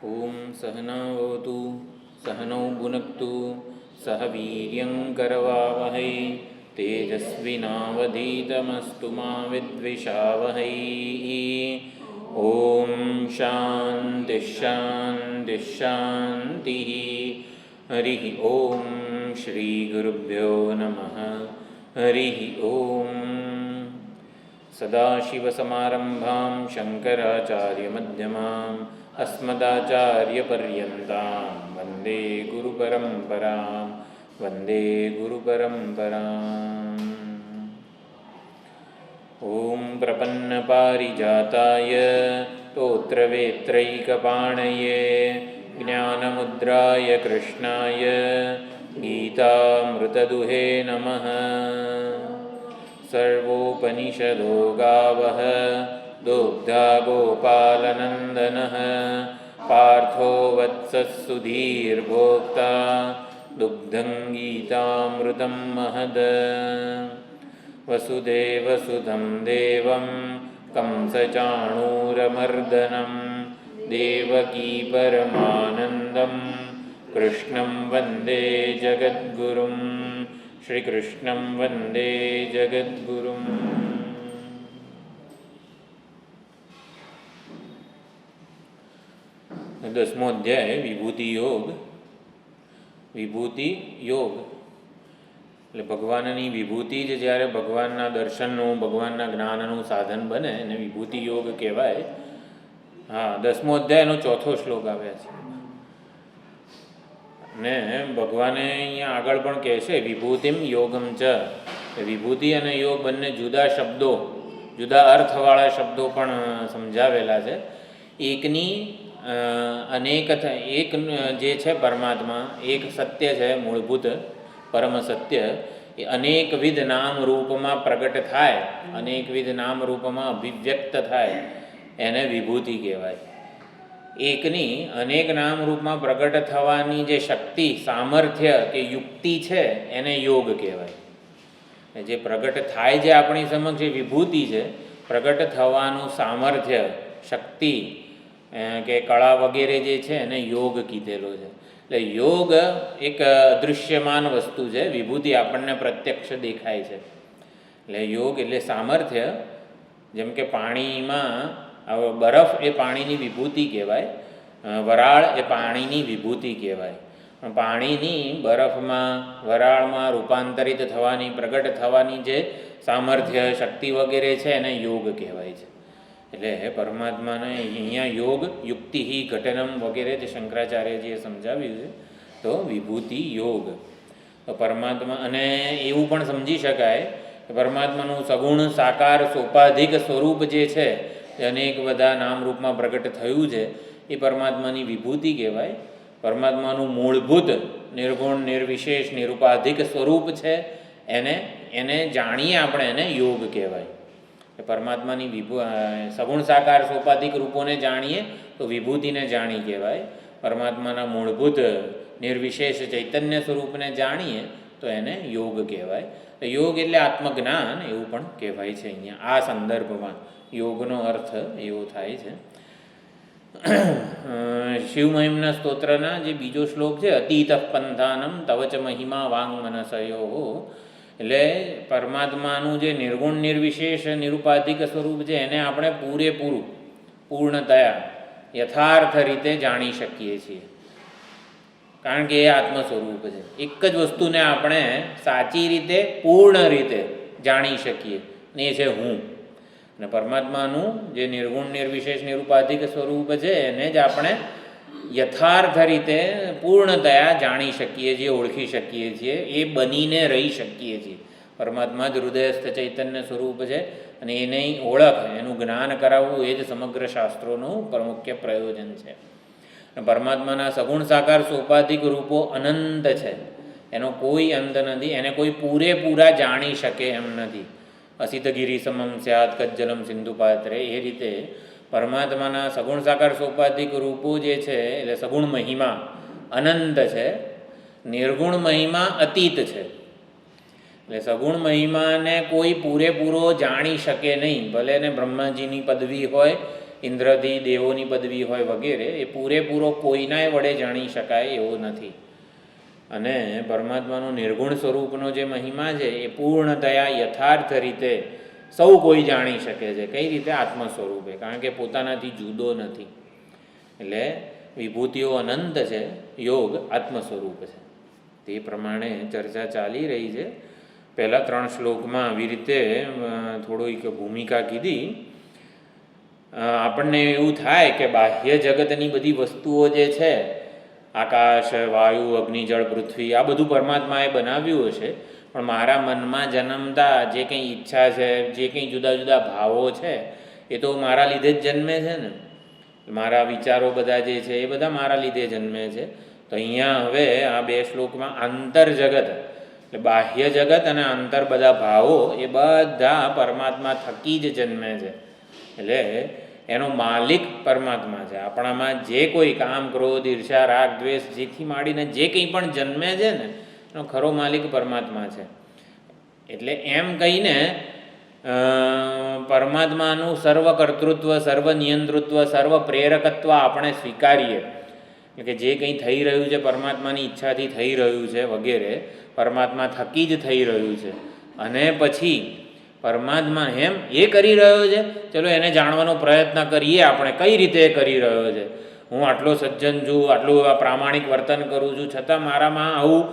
ઓમ સહનાવતુ સહનૌ ભુનક્તુ સહ વીર્યં કરવાવહૈ તેજસ્વિનાવધીતમસ્તુ મા વિદ્વિષાવહૈ. ઓમ શાંતિ શાંતિ શાંતિ. હરિ ઓમ શ્રી ગુરુભ્યો નમઃ. હરિ ઓમ. સદાશિવસમારંભાં શંકરાચાર્યમધ્યમાम् अस्मदाचार्यपर्यन्तां वन्दे गुरुपरम्परां. वन्दे गुरुपरम्पराम्. ॐ प्रपन्नपारिजाताय तोत्रवेत्रैकपाणये ज्ञानमुद्राय कृष्णाय गीतामृतदुहे नमः. सर्वोपनिषदो गावः दुग्धा गोपालनन्दनः पार्थो वत्सः सुधीर्भोक्ता दुग्धं गीतामृतं महद. वसुदेवसुतं देवं कंसचाणूरमर्दनं देवकी परमानन्दं कृष्णं वन्दे जगद्गुरुं. श्रीकृष्णं वन्दे जगद्गुरुम्. 10મો અધ્યાય વિભૂતિ યોગ. વિભૂતિ યોગ એટલે ભગવાનની વિભૂતિ જ જ્યારે ભગવાનના દર્શનનું, ભગવાનના જ્ઞાનનું સાધન બને એને વિભૂતિ યોગ કહેવાય. હા, 10મો અધ્યાયનો 4થો શ્લોક આવ્યા છે. ને ભગવાને અહીંયા આગળ પણ કહે છે વિભૂતિમ યોગમ ચ. વિભૂતિ અને યોગ બંને જુદા શબ્દો, જુદા અર્થવાળા શબ્દો પણ સમજાવેલા છે. એકની અનેક એક જે છે પરમાત્મા, એક સત્ય છે મૂળભૂત પરમ સત્ય, એ અનેકવિધ નામ રૂપમાં પ્રગટ થાય, અનેકવિધ નામ રૂપમાં અભિવ્યક્ત થાય, એને વિભૂતિ કહેવાય. એકની અનેક નામ રૂપમાં પ્રગટ થવાની જે શક્તિ, સામર્થ્ય કે યુક્તિ છે એને યોગ કહેવાય. જે પ્રગટ થાય જે આપણી સમક્ષ જે વિભૂતિ છે, પ્રગટ થવાનું સામર્થ્ય, શક્તિ કે કળા વગેરે જે છે એને યોગ કીધેલો છે. એટલે યોગ એક અદૃશ્યમાન વસ્તુ છે, વિભૂતિ આપણને પ્રત્યક્ષ દેખાય છે. એટલે યોગ એટલે સામર્થ્ય. જેમ કે પાણીમાં બરફ એ પાણીની વિભૂતિ કહેવાય, વરાળ એ પાણીની વિભૂતિ કહેવાય. પાણીની બરફમાં, વરાળમાં રૂપાંતરિત થવાની, પ્રગટ થવાની જે સામર્થ્ય, શક્તિ વગેરે છે એને યોગ કહેવાય છે. એટલે પરમાત્માને અહીંયા યોગ, યુક્તિ ઘટનમ વગેરે જે શંકરાચાર્યજીએ સમજાવ્યું છે, તો વિભૂતિ યોગ. તો પરમાત્મા, અને એવું પણ સમજી શકાય કે પરમાત્માનું સગુણ સાકાર સોપાધિક સ્વરૂપ જે છે, અનેક બધા નામરૂપમાં પ્રગટ થયું છે, એ પરમાત્માની વિભૂતિ કહેવાય. પરમાત્માનું મૂળભૂત નિર્ગુણ, નિર્વિશેષ, નિરુપાધિક સ્વરૂપ છે, એને જાણીએ આપણે, એને યોગ કહેવાય. પરમાત્માની સગુણ સાકાર સોપાધિક રૂપોને જાણીએ તો વિભૂતિને જાણી કહેવાય. પરમાત્માના મૂળભૂત નિર્વિશેષ ચૈતન્ય સ્વરૂપને જાણીએ તો એને યોગ કહેવાય. યોગ એટલે આત્મજ્ઞાન એવું પણ કહેવાય છે. અહીંયા આ સંદર્ભમાં યોગનો અર્થ એવો થાય છે. શિવ મહિમના સ્તોત્રના જે બીજો શ્લોક છે, અતીત પંથાનમ તવચ મહિમા વાંગ મનસયો. એટલે પરમાત્માનું જે નિર્ગુણ, નિર્વિશેષ, નિરુપાધિક સ્વરૂપ છે એને આપણે પૂરેપૂરું, પૂર્ણતયા, યથાર્થ રીતે જાણી શકીએ છીએ. કારણ કે એ આત્મ સ્વરૂપ છે. એક જ વસ્તુને આપણે સાચી રીતે, પૂર્ણ રીતે જાણી શકીએ, ને એ છે હું. અને પરમાત્માનું જે નિર્ગુણ, નિર્વિશેષ, નિરુપાધિક સ્વરૂપ છે એને જ આપણે યથાર્થ રીતે પૂર્ણતયા જાણી શકીએ છીએ, ઓળખી શકીએ છીએ, એ બનીને રહી શકીએ છીએ. પરમાત્મા જ હૃદયસ્થ ચૈતન્ય સ્વરૂપ છે અને એની ઓળખ, એનું જ્ઞાન કરાવવું એ જ સમગ્ર શાસ્ત્રોનું મુખ્ય પ્રયોજન છે. પરમાત્માના સગુણ સાકાર સોપાધિક રૂપો અનંત છે, એનો કોઈ અંત નથી, એને કોઈ પૂરેપૂરા જાણી શકે એમ નથી. અસિત ગિરી સમમ સ્યાત કજ્જલમ સિંધુ પાત્રે, એ રીતે પરમાત્માના સગુણ સાકાર સોપાધિક રૂપો જે છે એટલે સગુણ મહિમા અનંત છે, નિર્ગુણ મહિમા અતીત છે. એટલે સગુણ મહિમાને કોઈ પૂરેપૂરો જાણી શકે નહીં, ભલે એને બ્રહ્માજીની પદવી હોય, ઇન્દ્રથી દેવોની પદવી હોય વગેરે, એ પૂરેપૂરો કોઈનાય વડે જાણી શકાય એવો નથી. અને પરમાત્માનો નિર્ગુણ સ્વરૂપનો જે મહિમા છે એ પૂર્ણતયા યથાર્થ રીતે સૌ કોઈ જાણી શકે છે. કઈ રીતે? આત્મ સ્વરૂપે, કારણ કે પોતાનાથી જુદો નથી. એટલે વિભૂતિઓ અનંત છે, યોગ આત્મ સ્વરૂપ છે. તે પ્રમાણે ચર્ચા ચાલી રહી છે. પહેલાં 3 શ્લોકમાં આવી રીતે થોડીક ભૂમિકા કીધી. આપણને એવું થાય કે બાહ્ય જગતની બધી વસ્તુઓ જે છે, આકાશ, વાયુ, અગ્નિ, જળ, પૃથ્વી, આ બધું પરમાત્માએ બનાવ્યું હશે, પણ મારા મનમાં જન્મતા જે કંઈ ઈચ્છા છે, જે કંઈ જુદા જુદા ભાવો છે, એ તો મારા લીધે જ જન્મે છે ને. મારા વિચારો બધા જે છે એ બધા મારા લીધે જન્મે છે. તો અહીંયા હવે આ 2 શ્લોકમાં આંતર જગત એટલે બાહ્ય જગત અને અંતર બધા ભાવો એ બધા પરમાત્મા થકી જ જન્મે છે. એટલે એનો માલિક પરમાત્મા છે. આપણામાં જે કોઈ કામ, ક્રોધ, ઈર્ષા, રાગ, દ્વેષ જેથી માંડીને જે કંઈ પણ જન્મે છે ને એનો ખરો માલિક પરમાત્મા છે. એટલે એમ કહીને પરમાત્માનું સર્વ કર્તૃત્વ, સર્વ નિયંતૃત્વ, સર્વ પ્રેરકત્વ આપણે સ્વીકારીએ કે જે કંઈ થઈ રહ્યું છે પરમાત્માની ઈચ્છાથી થઈ રહ્યું છે વગેરે, પરમાત્મા થકી જ થઈ રહ્યું છે. અને પછી પરમાત્મા એમ એ કરી રહ્યો છે, ચલો એને જાણવાનો પ્રયત્ન કરીએ આપણે કઈ રીતે કરી રહ્યો છે. હું આટલો સજ્જન છું, આટલું પ્રામાણિક વર્તન કરું છું, છતાં મારામાં આવું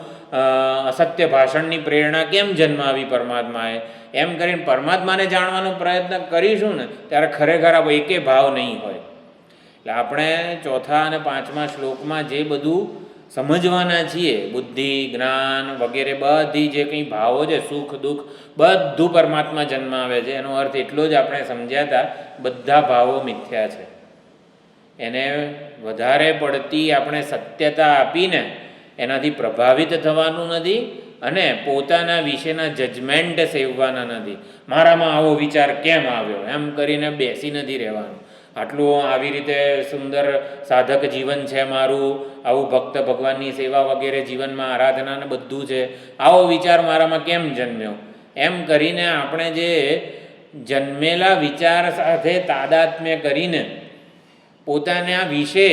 અસત્ય ભાષણની પ્રેરણા કેમ જન્માવી પરમાત્માએ? એમ કરીને પરમાત્માને જાણવાનો પ્રયત્ન કરીશું ને ત્યારે ખરેખર આ એકે ભાવ નહીં હોય. એટલે આપણે 4થા અને 5મા શ્લોકમાં જે બધું સમજવાના છીએ, બુદ્ધિ, જ્ઞાન વગેરે બધી જે કંઈ ભાવો છે, સુખ દુઃખ બધું પરમાત્મા જન્માવે છે. એનો અર્થ એટલો જ આપણે સમજ્યા હતા, બધા ભાવો મિથ્યા છે. એને વધારે પડતી આપણે સત્યતા આપીને એનાથી પ્રભાવિત થવાનું નથી અને પોતાના વિશેના જજમેન્ટ સેવવાના નથી. મારામાં આવો વિચાર કેમ આવ્યો એમ કરીને બેસી નથી રહેવાનું. આટલું આવી રીતે સુંદર સાધક જીવન છે મારું, આવું ભક્ત ભગવાનની સેવા વગેરે જીવનમાં આરાધનાને બધું છે, આવો વિચાર મારામાં કેમ જન્મ્યો એમ કરીને આપણે જે જન્મેલા વિચાર સાથે તાદાત્મ્ય કરીને પોતાના વિશે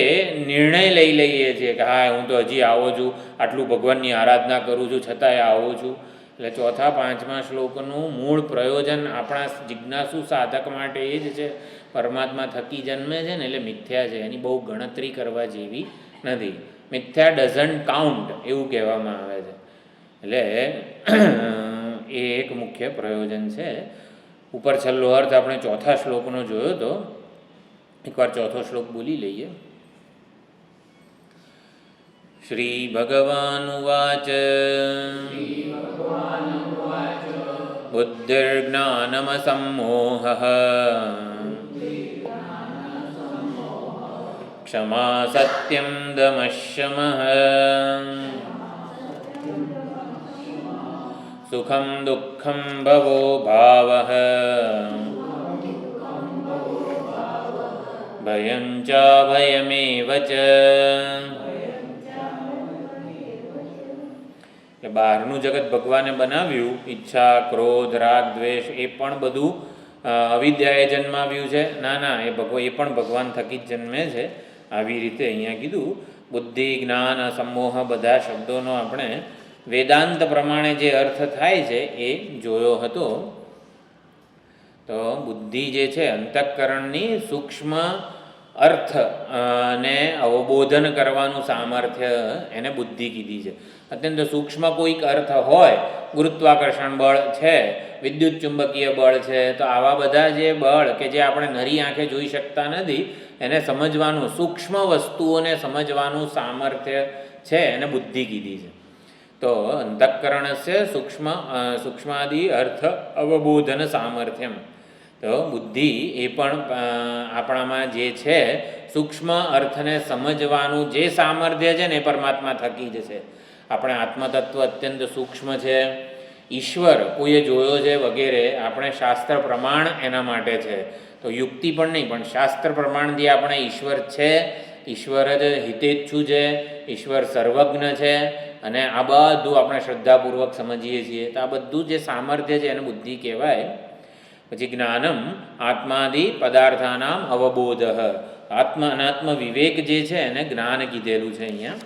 નિર્ણય લઈ લઈએ છીએ કે હા હું તો હજી આવો છું, આટલું ભગવાનની આરાધના કરું છું છતાંય આવો છું. એટલે 4થા 5મા શ્લોકનું મૂળ પ્રયોજન આપણા જિજ્ઞાસુ સાધક માટે એ જ છે, પરમાત્મા થકી જન્મે છે ને એટલે મિથ્યા છે, એની બહુ ગણતરી કરવા જેવી નથી. મિથ્યા ડઝન્ટ કાઉન્ટ એવું કહેવામાં આવે છે. એટલે એ એક મુખ્ય પ્રયોજન છે. ઉપર છેલ્લો અર્થ આપણે 4થા શ્લોકનો જોયો તો, એકવાર 4થો શ્લોક બોલી લઈએ. શ્રી ભગવાન ઉવાચ બુદ્ધિર્જ્ઞાનમસમ્મોહઃ ક્ષમા સત્યમ દમઃ સુખમ દુઃખમ ભવો ભાવઃ ભયં ચ ભયમેવ ચ. કે બહારનું જગત ભગવાને બનાવ્યું, ઈચ્છા, ક્રોધ, રાગ, દ્વેષ એ પણ બધું અવિદ્યાએ જન્માવ્યું છે. ના એ પણ ભગવાન થકી જ જન્મે છે. આવી રીતે અહીંયા કીધું. બુદ્ધિ, જ્ઞાન, સંમોહ બધા શબ્દોનો આપણે વેદાંત પ્રમાણે જે અર્થ થાય છે એ જોયો હતો. તો બુદ્ધિ જે છે અંતઃકરણની સૂક્ષ્મ અર્થ ને અવબોધન કરવાનું સામર્થ્ય એને બુદ્ધિ કીધી છે. અત્યંત સૂક્ષ્મ કોઈક અર્થ હોય, ગુરુત્વાકર્ષણ બળ છે, વિદ્યુત ચુંબકીય બળ છે, તો આવા બધા જે બળ કે જે આપણે નરી આંખે જોઈ શકતા નથી એને સમજવાનું, સૂક્ષ્મ વસ્તુઓને સમજવાનું સામર્થ્ય છે એને બુદ્ધિ કીધી છે. તો અંતઃકરણસ્ય સૂક્ષ્માદિ અર્થ અવબોધન સામર્થ્યમ. તો બુદ્ધિ એ પણ આપણામાં જે છે સૂક્ષ્મ અર્થને સમજવાનું જે સામર્થ્ય છે ને એ પરમાત્મા થકી જ છે. આપણે આત્મતત્વ અત્યંત સૂક્ષ્મ છે, ઈશ્વર કોઈએ જોયો છે વગેરે આપણે શાસ્ત્ર પ્રમાણ એના માટે છે. તો યુક્તિ પણ નહીં, પણ શાસ્ત્ર પ્રમાણથી આપણે ઈશ્વર છે, ઈશ્વર જ હિતેચ્છુ છે, ઈશ્વર સર્વજ્ઞ છે, અને આ બધું આપણે શ્રદ્ધાપૂર્વક સમજીએ છીએ. તો આ બધું જે સામર્થ્ય છે એને બુદ્ધિ કહેવાય. પછી જ્ઞાનમ આત્માદિ પદાર્થાનામ અવબોધ, આત્મ અનાત્મ વિવેક જે છે એને જ્ઞાન કીધેલું છે અહીંયા.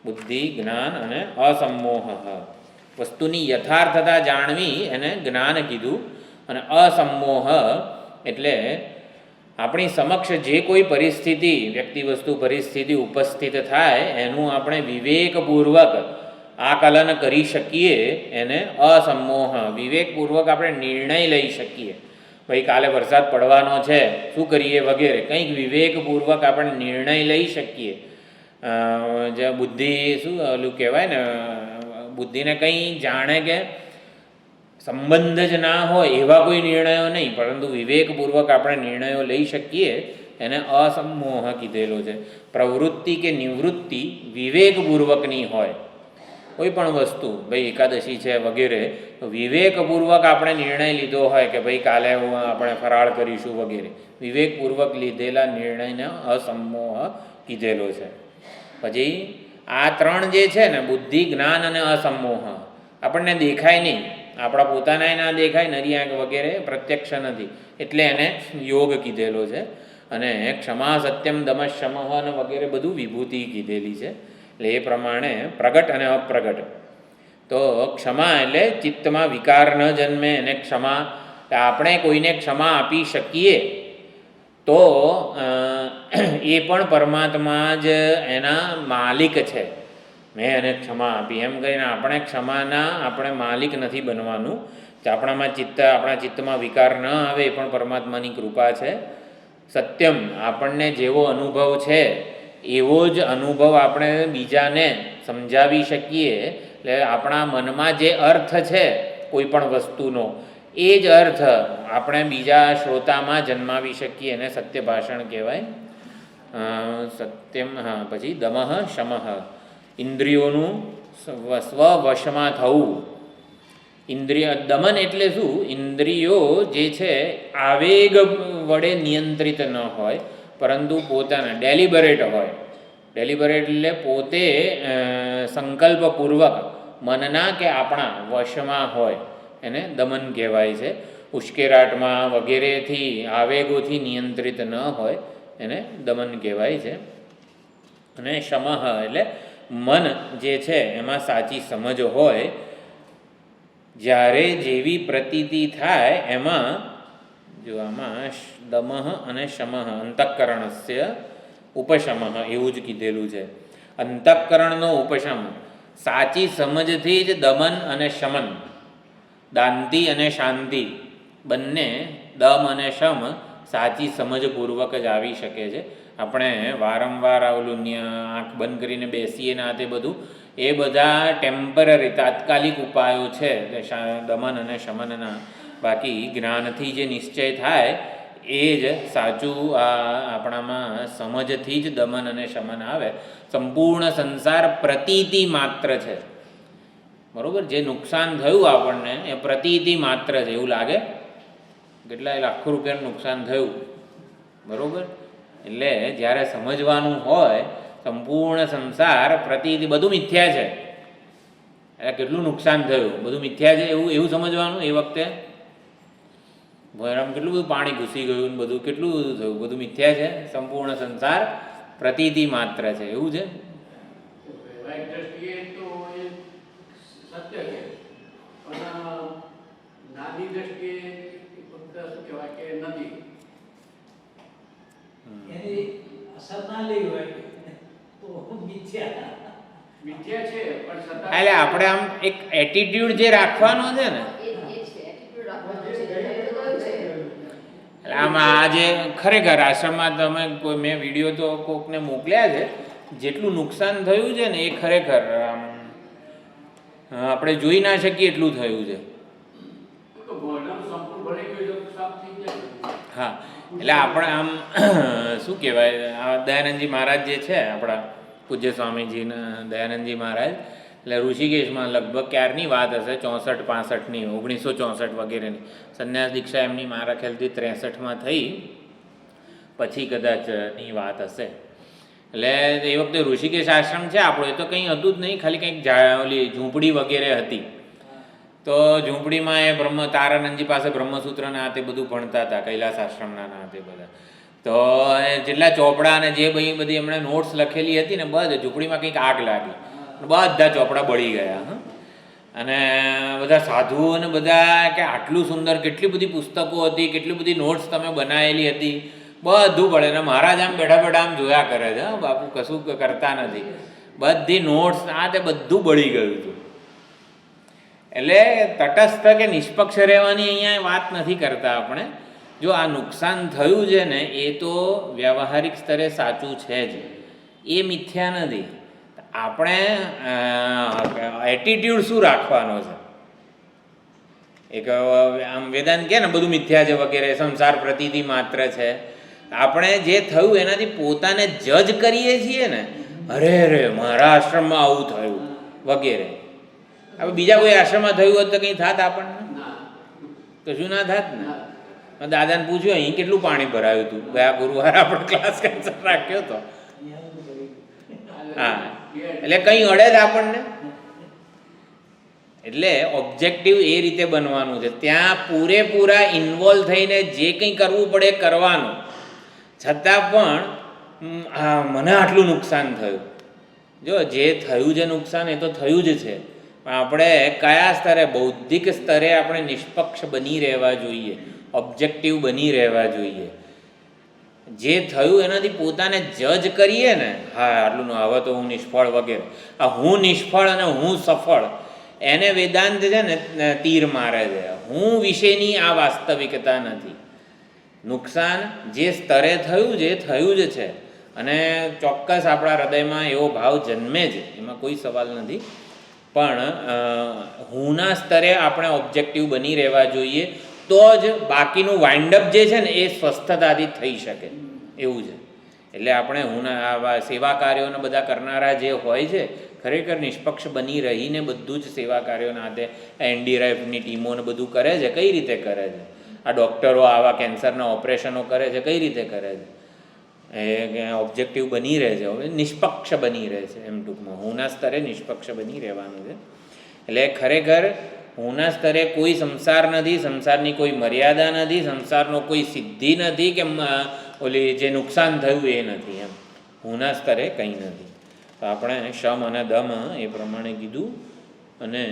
બુદ્ધિ, જ્ઞાન અને અસમોહ, વસ્તુની યથાર્થતા જાણવી એને જ્ઞાન કીધું. અને અસમોહ એટલે આપણી સમક્ષ જે કોઈ પરિસ્થિતિ, વ્યક્તિ વસ્તુ પરિસ્થિતિ ઉપસ્થિત થાય એનું આપણે વિવેકપૂર્વક આકલન કરી શકીએ એને અસમોહ. વિવેકપૂર્વક આપણે નિર્ણય લઈ શકીએ, ભાઈ કાલે વરસાદ પડવાનો છે, શું કરીએ વગેરે, કંઈક વિવેકપૂર્વક આપણે નિર્ણય લઈ શકીએ. જે બુદ્ધિ શું ઓલું કહેવાય ને, બુદ્ધિને કંઈ જાણે કે સંબંધ જ ના હોય એવા કોઈ નિર્ણયો નહીં, પરંતુ વિવેકપૂર્વક આપણે નિર્ણયો લઈ શકીએ એને અસમોહ કીધેલો છે. પ્રવૃત્તિ કે નિવૃત્તિ વિવેકપૂર્વકની હોય, કોઈ પણ વસ્તુ, ભાઈ એકાદશી છે વગેરે, તો વિવેકપૂર્વક આપણે નિર્ણય લીધો હોય કે ભાઈ કાલે આપણે ફરાળ કરીશું વગેરે, વિવેકપૂર્વક લીધેલા નિર્ણયને અસમોહ કીધેલો છે. પછી આ ત્રણ જે છે ને, બુદ્ધિ, જ્ઞાન અને અસમોહ, આપણને દેખાય નહીં, આપણા પોતાનાય ના દેખાય, નરી આંખ વગેરે પ્રત્યક્ષ નથી, એટલે એને યોગ કીધેલો છે. અને ક્ષમા, સત્યમ, દમ, શમ અને વગેરે બધું વિભૂતિ કીધેલી છે. એટલે એ પ્રમાણે પ્રગટ અને અપ્રગટ. તો ક્ષમા એટલે ચિત્તમાં વિકાર ન જન્મે, અને ક્ષમા આપણે કોઈને ક્ષમા આપી શકીએ તો એ પણ પરમાત્મા જ એના માલિક છે. મેં એને ક્ષમા આપી એમ કહીને આપણે ક્ષમાના આપણે માલિક નથી બનવાનું. આપણામાં આપણા ચિત્તમાં વિકાર ન આવે એ પણ પરમાત્માની કૃપા છે. સત્યમ, આપણને જેવો અનુભવ છે એવો જ અનુભવ આપણે બીજાને સમજાવી શકીએ. એટલે આપણા મનમાં જે અર્થ છે કોઈ પણ વસ્તુનો, એ જ અર્થ આપણે બીજા શ્રોતામાં જન્માવી શકીએ, એને સત્ય ભાષણ કહેવાય. સત્યમ. હા, પછી દમઃ શમઃ, ઇન્દ્રિયોનું સ્વવશમાં થવું. ઇન્દ્રિય દમન એટલે શું? ઇન્દ્રિયો જે છે આવેગ વડે નિયંત્રિત ન હોય, પરંતુ પોતાના ડેલિબરેટ હોય. ડેલિબરેટ એટલે પોતે સંકલ્પપૂર્વક મનના કે આપણા વશમાં હોય, એને દમન કહેવાય છે. ઉશ્કેરાટમાં વગેરેથી આવેગોથી નિયંત્રિત ન હોય એને દમન કહેવાય છે. અને શમઃ એટલે મન જે છે એમાં સાચી સમજ હોય, જ્યારે જેવી પ્રતીતિ થાય એમાં, જો આમાં દમઃ અને શમઃ અંતઃકરણસ્ય ઉપશમઃ એવું જ કીધેલું છે. અંતઃકરણનો ઉપશમ, સાચી સમજથી જ દમન અને શમન, દાંતિ અને શાંતિ બંને, દમ અને શમ સાચી સમજપૂર્વક જ આવી શકે છે. આપણે વારંવાર આવલું આંખ બંધ કરીને બેસીએ ના તે બધું, એ બધા ટેમ્પરરી તાત્કાલિક ઉપાયો છે દમન અને શમનના. બાકી જ્ઞાનથી જે નિશ્ચય થાય એ જ સાચું આપણામાં સમજથી જ દમન અને શમન આવે. સંપૂર્ણ સંસાર પ્રતીતિ માત્ર છે, બરાબર? જે નુકસાન થયું આપણને એ પ્રતીતિ માત્ર છે, એવું લાગે કેટલાય લાખો રૂપિયાનું નુકસાન થયું, બરાબર? એટલે જ્યારે સમજવાનું હોય સંપૂર્ણ સંસાર પ્રતીતિ બધું મિથ્યા છે, એટલે કેટલું નુકસાન થયું બધું મિથ્યા છે એવું સમજવાનું. એ વખતે ભોયરામ કેટલું બધું પાણી ઘૂસી ગયું, બધું કેટલું બધું થયું, બધું મિથ્યા છે. સંપૂર્ણ સંસાર પ્રતીતિ માત્ર છે, એવું છે. એટલે આપણે આમ એક એટીટ્યુડ જે રાખવાનો છે ને, એટલે આમાં આજે ખરેખર આશ્રમમાં તમે કોઈ મેં વિડીયો તો કોકને મોકલ્યા છે, જેટલું નુકસાન થયું છે ને એ ખરેખર આમ આપણે જોઈ ના શકીએ એટલું થયું છે. હા, એટલે આપણે આમ શું કહેવાય, દયાનંદજી મહારાજ જે છે આપણા પૂજ્ય સ્વામીજીના દયાનંદજી મહારાજ, એટલે ઋષિકેશમાં લગભગ ક્યારની વાત હશે, 64-65ની, 1964 વગેરેની. સંન્યાસ દીક્ષા એમની મારા ખ્યાલથી 63માં થઈ પછી કદાચની વાત હશે. એટલે એ વખતે ઋષિકેશ આશ્રમ છે આપણો, એ તો કંઈ હતું જ નહીં, ખાલી કંઈક ઓલી ઝૂંપડી વગેરે હતી. તો ઝૂંપડીમાં એ તારાનંદજી પાસે બ્રહ્મસૂત્રના તે બધું ભણતા હતા, કૈલાસ આશ્રમના ના તે બધા. તો જેટલા ચોપડા અને જે બધી એમણે નોટ્સ લખેલી હતી ને, બધા ઝૂંપડીમાં કંઈક આગ લાગી, બધા ચોપડા બળી ગયા. અને બધા સાધુઓને બધા કે આટલું સુંદર, કેટલી બધી પુસ્તકો હતી, કેટલી બધી નોટ્સ તમે બનાવેલી હતી, બધું બળે. અને મહારાજ આમ બેઠા બેઠા આમ જોયા કરે છે, બાપુ કશું કરતા નથી, બધી નોટ્સ આ તે બધું બળી ગયું હતું. એટલે તટસ્થ કે નિષ્પક્ષ રહેવાની અહીંયા વાત નથી કરતા આપણે. જો આ નુકસાન થયું છે ને, એ તો વ્યવહારિક સ્તરે સાચું છે જ, એ મિથ્યા નથી. આપણે એટીટ્યૂડ શું રાખવાનો છે? એક આમ વેદાંત કહે ને બધું મિથ્યા છે વગેરે, સંસાર પ્રતીતિ માત્ર છે. આપણે જે થયું એનાથી પોતાને જજ કરીએ છીએ ને, અરે મારા આશ્રમમાં આવું થયું વગેરે. હવે બીજા કોઈ આશ્રમમાં થયું હોત તો કંઈ થાત આપણને? કશું ના થાત ને. દાદાને પૂછ્યું અહીં કેટલું પાણી ભરાયું હતું, ગયા ગુરુવારે આપણે ક્લાસ કેન્સલ રાખ્યો હતો. હા, એટલે કંઈ અડે જ આપણને. એટલે ઓબ્જેક્ટિવ એ રીતે બનવાનું છે, ત્યાં પૂરેપૂરા ઇન્વોલ્વ થઈને જે કંઈ કરવું પડે કરવાનું. છતાં પણ મને આટલું નુકસાન થયું. જો જે થયું છે નુકસાન, એ તો થયું જ છે, પણ આપણે કયા સ્તરે, બૌદ્ધિક સ્તરે આપણે નિષ્પક્ષ બની રહેવા જોઈએ, ઓબ્જેક્ટિવ બની રહેવા જોઈએ. જે થયું એનાથી પોતાને જજ કરીએ ને, હા આટલું હવે તો હું નિષ્ફળ વગેરે, આ હું નિષ્ફળ અને હું સફળ, એને વેદાંત છે ને તીર મારે છે. હું વિશેની આ વાસ્તવિકતા નથી. નુકસાન જે સ્તરે થયું છે થયું જ છે, અને ચોક્કસ આપણા હૃદયમાં એવો ભાવ જન્મે જ, એમાં કોઈ સવાલ નથી. પણ હુંના સ્તરે આપણે ઓબ્જેક્ટિવ બની રહેવા જોઈએ, તો જ બાકીનું વાઇન્ડઅપ જે છે ને એ સ્વસ્થતાથી થઈ શકે એવું છે. એટલે આપણે આવા સેવા કાર્યોને બધા કરનારા જે હોય છે, ખરેખર નિષ્પક્ષ બની રહીને બધું જ સેવા કાર્યોના હાથે એનડીઆરએફની ટીમોને બધું કરે છે. કઈ રીતે કરે છે? આ ડૉક્ટરો આવા કેન્સરના ઓપરેશનો કરે છે, કઈ રીતે કરે છે? એ ઓબ્જેક્ટિવ બની રહે છે, હવે નિષ્પક્ષ બની રહે છે. એમ ટૂંકમાં હુંના સ્તરે નિષ્પક્ષ બની રહેવાનું છે. એટલે ખરેખર હુંના સ્તરે કોઈ સંસાર નથી, સંસારની કોઈ મર્યાદા નથી, સંસારનો કોઈ સિદ્ધિ નથી, કે ઓલી જે નુકસાન થયું એ નથી. એમ હુંના સ્તરે કંઈ નથી. તો આપણે શમ અને દમ એ પ્રમાણે કીધું. અને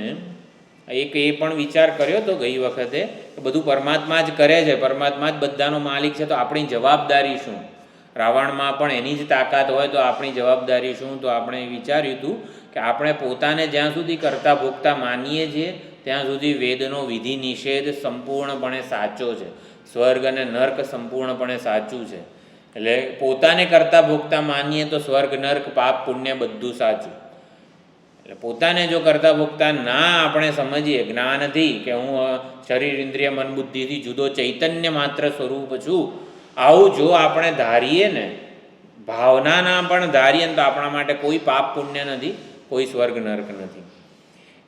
એક એ પણ વિચાર કર્યો તો ગઈ વખતે કે બધું પરમાત્મા જ કરે છે, પરમાત્મા જ બધાનો માલિક છે, તો આપણી જવાબદારી શું? રાવણમાં પણ એની જ તાકાત હોય તો આપણી જવાબદારી શું? તો આપણે વિચાર્યું હતું કે આપણે પોતાને જ્યાં સુધી કરતા ભોગતા માનીએ છીએ ત્યાં સુધી વેદનો વિધિ નિષેધ સંપૂર્ણપણે સાચો છે, સ્વર્ગ અને નર્ક સંપૂર્ણપણે સાચું છે. એટલે પોતાને કરતા ભોગતા માનીએ તો સ્વર્ગ નર્ક પાપ પુણ્ય બધું સાચું. એટલે પોતાને જો કરતા ભોગતા ના આપણે સમજીએ જ્ઞાનથી કે હું શરીર ઇન્દ્રિય મન બુદ્ધિથી જુદો ચૈતન્ય માત્ર સ્વરૂપ છું, આવું જો આપણે ધારીએ ને, ભાવનાના પણ ધારીએ ને, તો આપણા માટે કોઈ પાપ પુણ્ય નથી, કોઈ સ્વર્ગ નર્ક નથી.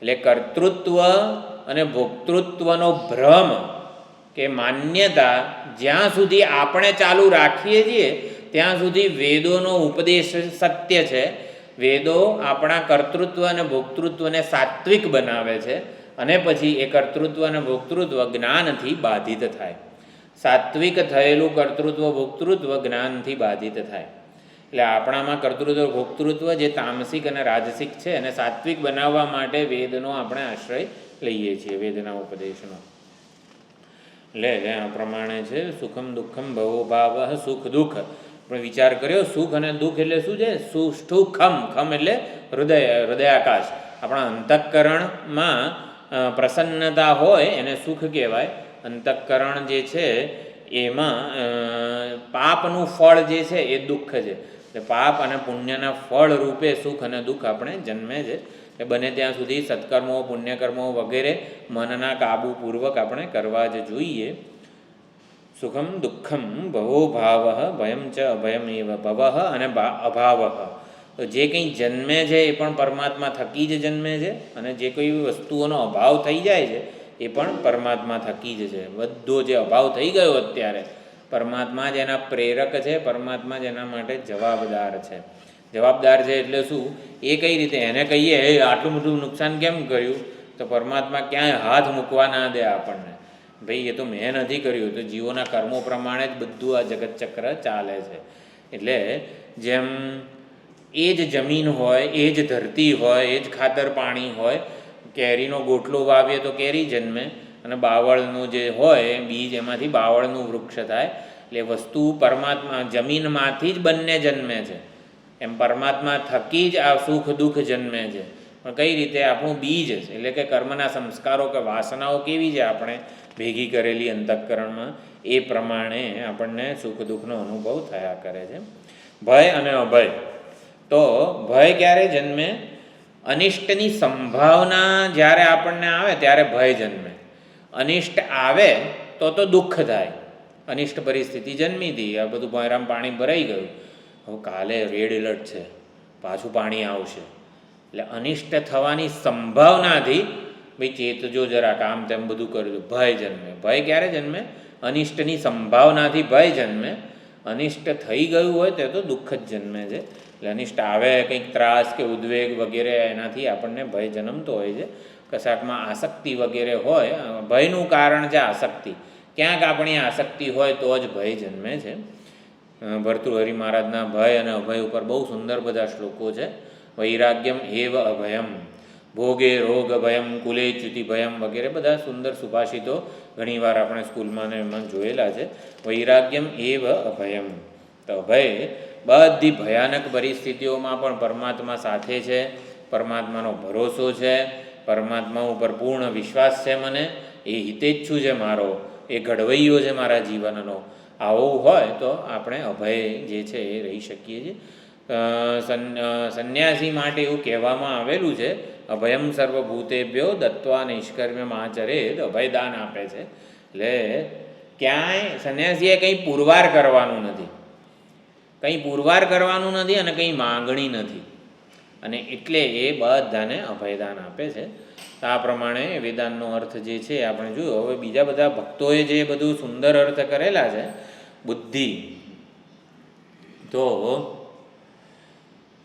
એટલે કર્તૃત્વ અને ભોક્તૃત્વનો ભ્રમ કે માન્યતા જ્યાં સુધી આપણે ચાલુ રાખીએ છીએ ત્યાં સુધી વેદોનો ઉપદેશ સત્ય છે. વેદો આપણા કર્તૃત્વ અને ભોક્તૃત્વને સાત્વિક બનાવે છે, અને પછી એ કર્તૃત્વ અને ભોક્તૃત્વ જ્ઞાનથી બાધિત થાય. સાત્વિક થયેલું કર્તૃત્વ ભોક્તૃત્વ જ્ઞાનથી બાધિત થાય. એટલે આપણામાં કર્તૃત્વ ભોક્તૃત્વ જે તામસિક અને રાજસિક છે એને સાત્વિક બનાવવા માટે વેદનો આપણે આશ્રય લઈએ છીએ, વેદના ઉપદેશનો. એટલે આ પ્રમાણે છે સુખમ દુઃખમ ભવો ભાવ સુખ દુઃખ. આપણે વિચાર કર્યો સુખ અને દુઃખ એટલે શું છે? સુષ્ઠુખમ, ખમ એટલે હૃદયાકાશ. આપણા અંતઃકરણમાં પ્રસન્નતા હોય એને સુખ કહેવાય. અંતઃકરણ જે છે એમાં પાપનું ફળ જે છે એ દુઃખ છે. એટલે પાપ અને પુણ્યના ફળ રૂપે સુખ અને દુઃખ આપણે જન્મે છે. એ બને ત્યાં સુધી સત્કર્મો પુણ્યકર્મો વગેરે મનના કાબુપૂર્વક આપણે કરવા જ જોઈએ. સુખમ દુઃખમ ભવો ભાવ ભયમ ચ અભયમ એવ ભવ અને અભાવ. તો જે કંઈ જન્મે છે એ પણ પરમાત્મા થકી જ જન્મે છે, અને જે કોઈ વસ્તુઓનો અભાવ થઈ જાય છે એ પણ પરમાત્મા થકી જ છે. બધો જે અભાવ થઈ ગયો અત્યારે, પરમાત્મા જ એના પ્રેરક છે, પરમાત્મા જ એના માટે જવાબદાર છે. જવાબદાર છે એટલે શું? એ કઈ રીતે એને કહીએ આટલું બધું નુકસાન કેમ કર્યું, તો પરમાત્મા ક્યાંય હાથ મૂકવા ના દે આપણને. ભાઈ એ તો મેં નથી કર્યું, તો જીવોના કર્મો પ્રમાણે જ બધું આ જગતચક્ર ચાલે છે. એટલે જેમ એ જ જમીન હોય, એ જ ધરતી હોય, એ જ ખાતર પાણી હોય, કેરીનો ગોટલો વાવીએ તો કેરી જન્મે, અને બાવળનું જે હોય બીજ એમાંથી બાવળનું વૃક્ષ થાય. એટલે વસ્તુ પરમાત્મા જમીનમાંથી જ બંને જન્મે છે, એમ પરમાત્મા થકી જ આ સુખ દુઃખ જન્મે છે. પણ કઈ રીતે? આપણું બીજ એટલે કે કર્મના સંસ્કારો કે વાસનાઓ કેવી છે આપણે ભેગી કરેલી અંતઃકરણમાં, એ પ્રમાણે આપણને સુખ દુઃખનો અનુભવ થયા કરે છે. ભય અને અભય. તો ભય ક્યારે જન્મે? અનિષ્ટની સંભાવના જ્યારે આપણને આવે ત્યારે ભય જન્મે. અનિષ્ટ આવે તો દુઃખ થાય. અનિષ્ટ પરિસ્થિતિ જન્મી હતી, આ બધું ભયરામ પાણી ભરાઈ ગયું, હવે કાલે રેડ એલર્ટ છે, પાછું પાણી આવશે, એટલે અનિષ્ટ થવાની સંભાવનાથી ભાઈ ચેતજો જરા, કામ તેમ બધું કરજો, ભય જન્મે. ભય ક્યારે જન્મે? અનિષ્ટની સંભાવનાથી ભય જન્મે. અનિષ્ટ થઈ ગયું હોય તો દુઃખ જ જન્મે છે. એટલે અનિષ્ટ આવે, કંઈક ત્રાસ કે ઉદ્વેગ વગેરે, એનાથી આપણને ભય જન્મતો હોય છે. કશાકમાં આસક્તિ વગેરે હોય, ભયનું કારણ છે આસક્તિ. ક્યાંક આપણી આસક્તિ હોય તો જ ભય જન્મે છે. ભર્તૃહરિ મહારાજના ભય અને અભય ઉપર બહુ સુંદર બધા શ્લોકો છે. વૈરાગ્યમ એવ અભયમ, ભોગે રોગ ભયમ, કુલે ચ્યુતિ ભયમ વગેરે બધા સુંદર સુભાષિતો ઘણીવાર આપણે સ્કૂલમાં ને એમાં જોયેલા છે. વૈરાગ્યમ એવ અભયમ, તો અભય બધી ભયાનક પરિસ્થિતિઓમાં પણ પરમાત્મા સાથે છે, પરમાત્માનો ભરોસો છે, પરમાત્મા ઉપર પૂર્ણ વિશ્વાસ છે મને, એ હિતેચ્છુ છે મારો, એ ઘડવૈયો છે મારા જીવનનો. આવું હોય તો આપણે અભય જે છે એ રહી શકીએ છીએ. સંન્યાસી માટે એવું કહેવામાં આવેલું છે, અભયમ સર્વભૂતેભ્યો દત્વા નૈષ્કર્મ્યમ આચરેત, અભયદાન આપે છે. એટલે ક્યાંય સંન્યાસીએ કંઈ પુરવાર કરવાનું નથી, કંઈ પુરવાર કરવાનું નથી અને કંઈ માંગણી નથી, અને એટલે એ બધાને અભયદાન આપે છે. આ પ્રમાણે વેદાંતનો અર્થ જે છે આપણે જોયું. હવે બીજા બધા ભક્તોએ જે બધું સુંદર અર્થ કરેલા છે, બુદ્ધિ, તો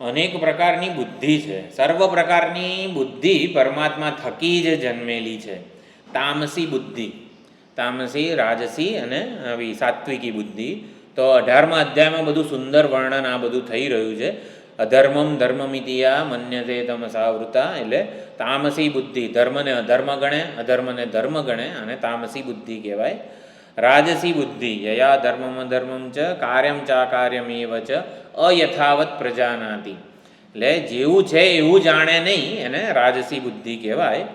અનેક પ્રકારની બુદ્ધિ છે. સર્વ પ્રકારની બુદ્ધિ પરમાત્મા થકી જ જન્મેલી છે. તામસી બુદ્ધિ, તામસી, રાજસી અને આવી સાત્વિકી બુદ્ધિ. તો 18મા અધ્યાયમાં બધું સુંદર વર્ણન આ બધું થઈ રહ્યું છે. અધર્મમ ધર્મમિતિયા મન્યતે તમસાવૃતા, એટલે તામસી બુદ્ધિ ધર્મને અધર્મ ગણે, અધર્મને ધર્મ ગણે, અને તામસી બુદ્ધિ કહેવાય. રાજસી બુદ્ધિ યયા ધર્મમ અધર્મમ ચ કાર્યમ ચાકાર્યમેવ ચ અયથાવત પ્રજાનાતિ, એટલે જેવું છે એવું જાણે નહીં, એને રાજસી બુદ્ધિ કહેવાય.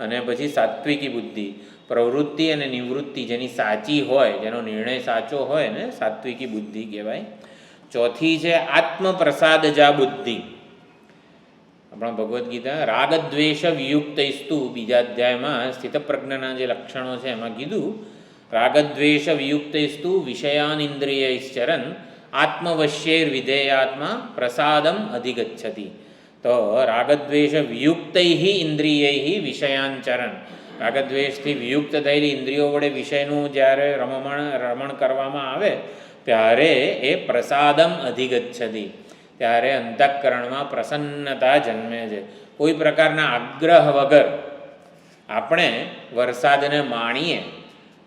અને પછી સાત્વિકી બુદ્ધિ, પ્રવૃત્તિ અને નિવૃત્તિ જેની સાચી હોય, જેનો નિર્ણય સાચો હોય ને સાત્વિકી બુદ્ધિ કહેવાય. ચોથી છે આત્મપ્રસાદજા બુદ્ધિ. આપણા ભગવદ્ ગીતા રાગદ્વેષ વિયુક્તસ્તુ બીજા અધ્યાયમાં સ્થિતપ્રજ્ઞના જે લક્ષણો છે એમાં કીધું, રાગદ્વેષ વિયુક્તસ્તુ વિષયાન ઇન્દ્રિયૈશ્ચરન આત્મવશ્યૈર વિધેયાત્મા પ્રસાદમ અધિગચ્છતિ. તો રાગદ્વેષ વિયુક્તૈ ઇન્દ્રિયૈ વિષયાંચરણ, રાગદ્વેષથી વિયુક્ત થયેલી ઇન્દ્રિયો વડે વિષયનું જ્યારે રમણ કરવામાં આવે ત્યારે એ પ્રસાદમ અધિગચ્છતિ, ત્યારે અંતઃકરણમાં પ્રસન્નતા જન્મે છે. કોઈ પ્રકારના આગ્રહ વગર આપણે વરસાદને માણીએ,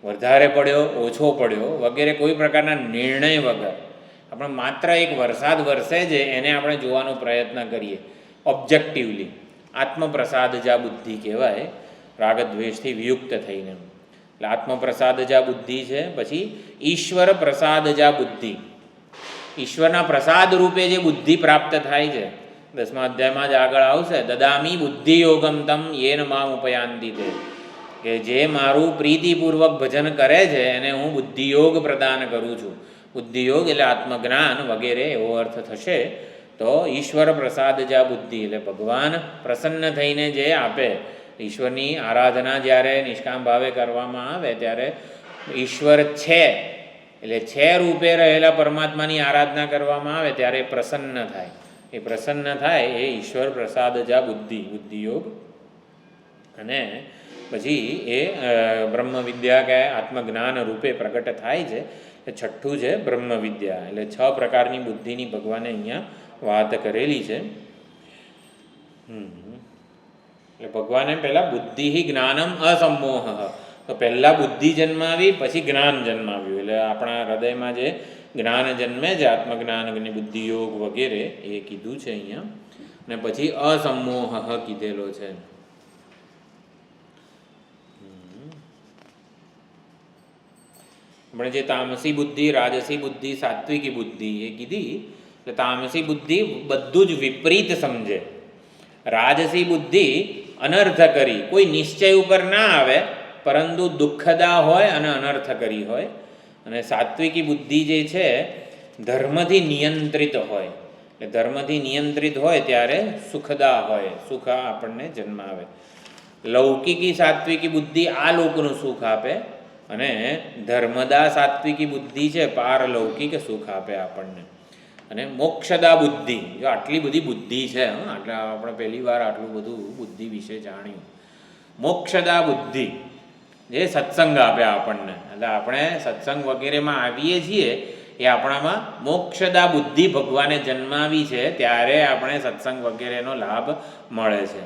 વધારે પડ્યો ઓછો પડ્યો વગેરે કોઈ પ્રકારના નિર્ણય વગર આપણે માત્ર એક વરસાદ વરસે છે એને આપણે જોવાનો પ્રયત્ન કરીએ ઓબ્જેક્ટિવલી, આત્મપ્રસાદજા બુદ્ધિ કહેવાય, રાગદ્વેષથી વિયુક્ત થઈને. એટલે આત્મપ્રસાદજા બુદ્ધિ છે. પછી ઈશ્વર પ્રસાદજા બુદ્ધિ, ઈશ્વરના પ્રસાદ રૂપે જે બુદ્ધિ પ્રાપ્ત થાય છે, 10મા અધ્યાયમાં જ આગળ આવશે. દદામી બુદ્ધિ યોગમ તમ યેન મામ ઉપયાંતિ તે, કે જે મારું પ્રીતિપૂર્વક ભજન કરે છે એને હું બુદ્ધિયોગ પ્રદાન કરું છું. બુદ્ધિયોગ એટલે આત્મજ્ઞાન વગેરે એવો અર્થ થશે. તો ઈશ્વર પ્રસાદજા બુદ્ધિ એટલે ભગવાન પ્રસન્ન થઈને જે આપે, ઈશ્વરની આરાધના જ્યારે નિષ્કામ ભાવે કરવામાં આવે ત્યારે ઈશ્વર છે એટલે છે રૂપે રહેલા પરમાત્માની આરાધના કરવામાં આવે ત્યારે પ્રસન્ન થાય. એ પ્રસન્ન થાય એ ઈશ્વર પ્રસાદ જા બુદ્ધિયોગ. અને પછી એ બ્રહ્મ વિદ્યા કે આત્મજ્ઞાન રૂપે પ્રગટ થાય છે. એ છઠ્ઠું છે બ્રહ્મ વિદ્યા. એટલે 6 પ્રકારની બુદ્ધિની ભગવાને અહીંયા વાત કરેલી છે. એટલે ભગવાને પહેલાં બુદ્ધિ જ્ઞાનમ અસમોહ, તો પહેલાં બુદ્ધિ જન્માવી પછી જ્ઞાન જન્માવ્યું. એટલે આપણા હૃદયમાં જે જ્ઞાન જન્મે છે આત્મજ્ઞાન બુદ્ધિયોગ વગેરે એ કીધું છે અહીંયા. અને પછી અસમોહ કીધેલો છે. આપણે જે તામસી બુદ્ધિ, રાજસી બુદ્ધિ, સાત્વિકી બુદ્ધિ એ કીધી. એટલે તામસી બુદ્ધિ બધું જ વિપરીત સમજે. રાજસી બુદ્ધિ અનર્થ કરી, કોઈ નિશ્ચય ઉપર ના આવે પરંતુ દુઃખદા હોય અને અનર્થ કરી હોય. અને સાત્વિકી બુદ્ધિ જે છે ધર્મથી નિયંત્રિત હોય. એટલે ધર્મથી નિયંત્રિત હોય ત્યારે સુખદા હોય, સુખ આપણને જન્મ આવે. લૌકિકી સાત્વિકી બુદ્ધિ આ લોકનું સુખ આપે અને ધર્મદા સાત્વિકી બુદ્ધિ છે પારલૌકિક સુખ આપે આપણને. અને મોક્ષદા બુદ્ધિ, જો આટલી બધી બુદ્ધિ છે, એટલે આપણે પહેલી વાર આટલું બધું બુદ્ધિ વિશે જાણ્યું. મોક્ષદા બુદ્ધિ જે સત્સંગ આપે આપણને, એટલે આપણે સત્સંગ વગેરેમાં આવીએ છીએ એ આપણામાં મોક્ષદા બુદ્ધિ ભગવાને જન્માવી છે, ત્યારે આપણે સત્સંગ વગેરેનો લાભ મળે છે.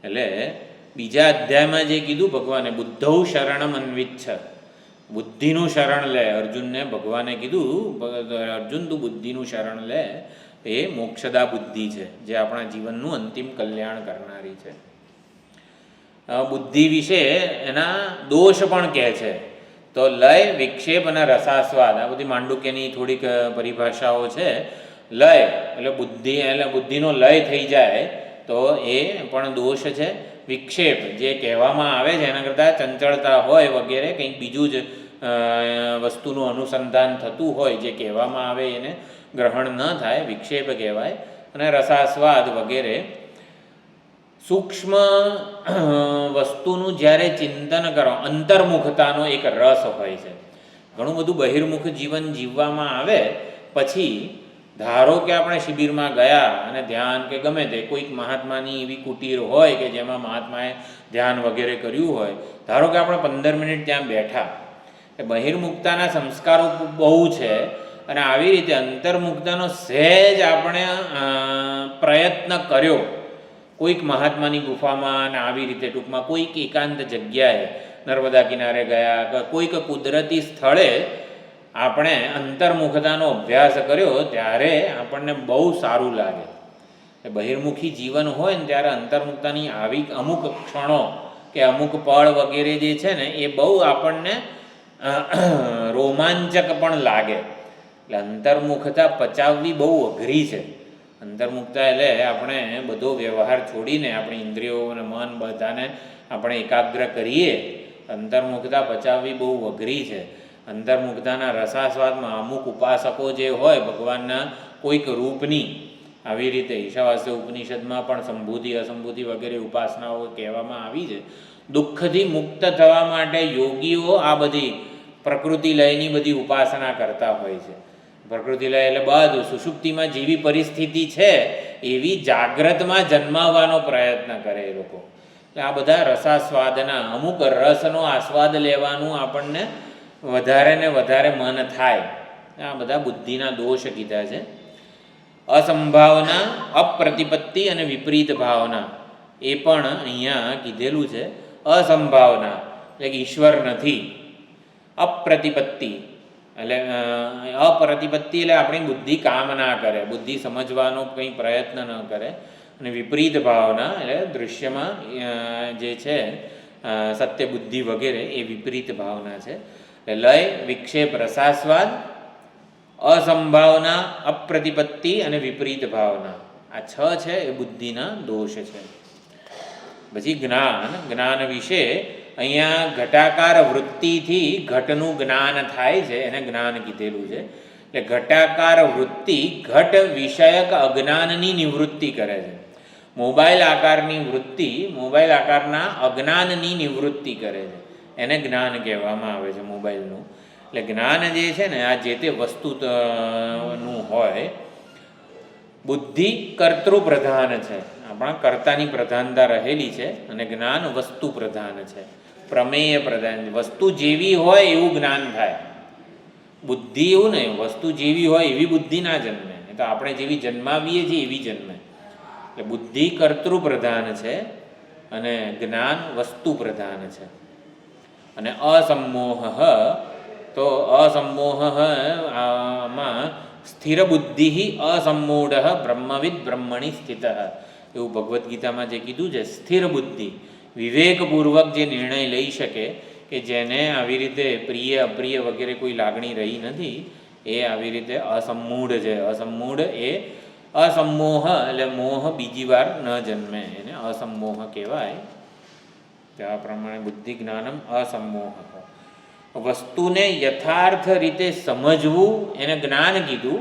એટલે બીજા અધ્યાયમાં જે કીધું ભગવાને બુદ્ધૌ શરણમ અન્વિચ્છ, બુદ્ધિનું શરણ લે. અર્જુનને ભગવાને કીધું, અર્જુન તું બુદ્ધિનું શરણ લે. એ મોક્ષદા બુદ્ધિ છે જે આપણા જીવનનું અંતિમ કલ્યાણ કરનારી છે. બુદ્ધિ વિશે એના દોષ પણ કહે છે. તો લય, વિક્ષેપ અને રસાસ્વાદ, આ બધી માંડુક્યની થોડીક પરિભાષાઓ છે. લય એટલે બુદ્ધિ, એટલે બુદ્ધિનો લય થઈ જાય તો એ પણ દોષ છે. વિક્ષેપ જે કહેવામાં આવે છે એના કરતાં ચંચળતા હોય વગેરે કંઈક બીજું જ વસ્તુનું અનુસંધાન થતું હોય, જે કહેવામાં આવે એને ગ્રહણ ન થાય, વિક્ષેપ કહેવાય. અને રસાસ્વાદ વગેરે સૂક્ષ્મ વસ્તુનું જ્યારે ચિંતન કરો, અંતર્મુખતાનો એક રસ હોય છે. ઘણું બધું બહિર્મુખ જીવન જીવવામાં આવે પછી, ધારો કે આપણે શિબિરમાં ગયા અને ધ્યાન કે ગમે તે કોઈક મહાત્માની એવી કુટીર હોય કે જેમાં મહાત્માએ ધ્યાન વગેરે કર્યું હોય, ધારો કે આપણે 15 મિનિટ ત્યાં બેઠા, એ બહિર્મુખતાના સંસ્કારો બહુ છે. અને આવી રીતે અંતર્મુખતાનો સહેજ આપણે પ્રયત્ન કર્યો કોઈક મહાત્માની ગુફામાં, અને આવી રીતે ટૂંકમાં કોઈક એકાંત જગ્યાએ નર્મદા કિનારે ગયા, કોઈક કુદરતી સ્થળે આપણે અંતર્મુખતાનો અભ્યાસ કર્યો, ત્યારે આપણને બહુ સારું લાગે. બહિર્મુખી જીવન હોય ને ત્યારે અંતર્મુખતાની આવી અમુક ક્ષણો કે અમુક પળ વગેરે જે છે ને એ બહુ આપણને રોમાંચક પણ લાગે. એટલે અંતર્મુખતા પચાવવી બહુ અઘરી છે. અંતર્મુખતા એટલે આપણે બધો વ્યવહાર છોડીને આપણી ઇન્દ્રિયો અને મન બધાને આપણે એકાગ્ર કરીએ. અંતર્મુખતા પચાવવી બહુ અઘરી છે. અંતર્મુખતાના રસાસ્વાદમાં અમુક ઉપાસકો જે હોય ભગવાનના કોઈક રૂપની, આવી રીતે ઈશાવાસ્ય ઉપનિષદમાં પણ સંભૂતિ અસંભૂતિ વગેરે ઉપાસનાઓ કહેવામાં આવી છે. દુઃખથી મુક્ત થવા માટે યોગીઓ આ બધી પ્રકૃતિ લયની બધી ઉપાસના કરતા હોય છે. પ્રકૃતિ લય એટલે બધું સુષુપ્તિમાં જેવી પરિસ્થિતિ છે એવી જાગ્રતમાં જન્માવવાનો પ્રયત્ન કરે એ લોકો. એટલે આ બધા રસાસ્વાદના, અમુક રસનો આસ્વાદ લેવાનું આપણને વધારે ને વધારે મન થાય. આ બધા બુદ્ધિના દોષ કીધા છે. અસંભાવના, અપ્રતિપત્તિ અને વિપરીત ભાવના એ પણ અહીંયા કીધેલું છે. અસંભાવના એટલે કે ઈશ્વર નથી. અપ્રતિપત્તિ એટલે અપ્રતિપત્તિ એટલે આપણી બુદ્ધિ કામ ના કરે, બુદ્ધિ સમજવાનો કંઈ પ્રયત્ન ન કરે. અને વિપરીત ભાવના એટલે દૃશ્યમાં જે છે સત્ય બુદ્ધિ વગેરે એ વિપરીત ભાવના છે. લય, વિક્ષેપ, રસાસ્વાદ, અસંભાવના, અપ્રતિપત્તિ અને વિપરીત ભાવના, આ 6 છે એ બુદ્ધિના દોષ છે. પછી જ્ઞાન વિશે અહીંયા ઘટાકાર વૃત્તિથી ઘટનું જ્ઞાન થાય છે, એને જ્ઞાન કીધેલું છે. એટલે ઘટાકાર વૃત્તિ ઘટ વિષયક અજ્ઞાનની નિવૃત્તિ કરે છે. મોબાઈલ આકારની વૃત્તિ મોબાઈલ આકારના અજ્ઞાનની નિવૃત્તિ કરે છે, એને જ્ઞાન કહેવામાં આવે છે મોબાઈલનું. એટલે જ્ઞાન જે છે ને આ જે તે વસ્તુનું હોય. બુદ્ધિ કર્તૃ પ્રધાન છે, આપણા કર્તાની પ્રધાનતા રહેલી છે, અને જ્ઞાન વસ્તુ પ્રધાન છે, પ્રમેય પ્રધાન. વસ્તુ જેવી હોય એવું જ્ઞાન થાય. બુદ્ધિ એવું નહીં, વસ્તુ જેવી હોય એવી બુદ્ધિ ના જન્મે. એ તો આપણે જેવી જન્માવીએ છીએ એવી જન્મે. એટલે બુદ્ધિ કર્તૃ પ્રધાન છે અને જ્ઞાન વસ્તુ પ્રધાન છે. અને અસમોહ, તો અસમોહ આમાં સ્થિર બુદ્ધિ અસમૂઢ બ્રહ્મવિદ બ્રહ્મણી સ્થિત, એવું ભગવદ્ ગીતામાં જે કીધું છે. સ્થિર બુદ્ધિ, વિવેકપૂર્વક જે નિર્ણય લઈ શકે, કે જેને આવી રીતે પ્રિય અપ્રિય વગેરે કોઈ લાગણી રહી નથી, એ આવી રીતે અસમૂઢ છે. અસમૂઢ એ અસમોહ, એટલે મોહ બીજી વાર ન જન્મે, એને અસમોહ કહેવાય. આ પ્રમાણે બુદ્ધિ જ્ઞાનમ અસમોહ. વસ્તુને યથાર્થ રીતે સમજવું એને જ્ઞાન કીધું,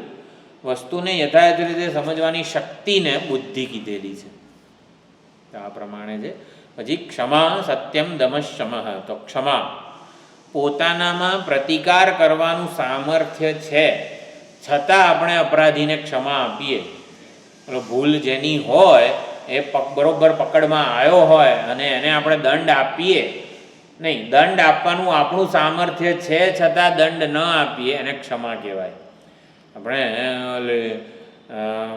વસ્તુને યથાર્થ રીતે સમજવાની શક્તિને બુદ્ધિ કીધેલી છે. આ પ્રમાણે છે. પછી ક્ષમા સત્યમ દમશમ, તો ક્ષમા પોતાનામાં પ્રતિકાર કરવાનું સામર્થ્ય છે, છતાં આપણે અપરાધીને ક્ષમા આપીએ. ભૂલ જેની હોય એ બરોબર પકડમાં આવ્યો હોય અને એને આપણે દંડ આપીએ નહીં, દંડ આપવાનું આપણું સામર્થ્ય છે છતાં દંડ ન આપીએ, એને ક્ષમા કહેવાય. આપણે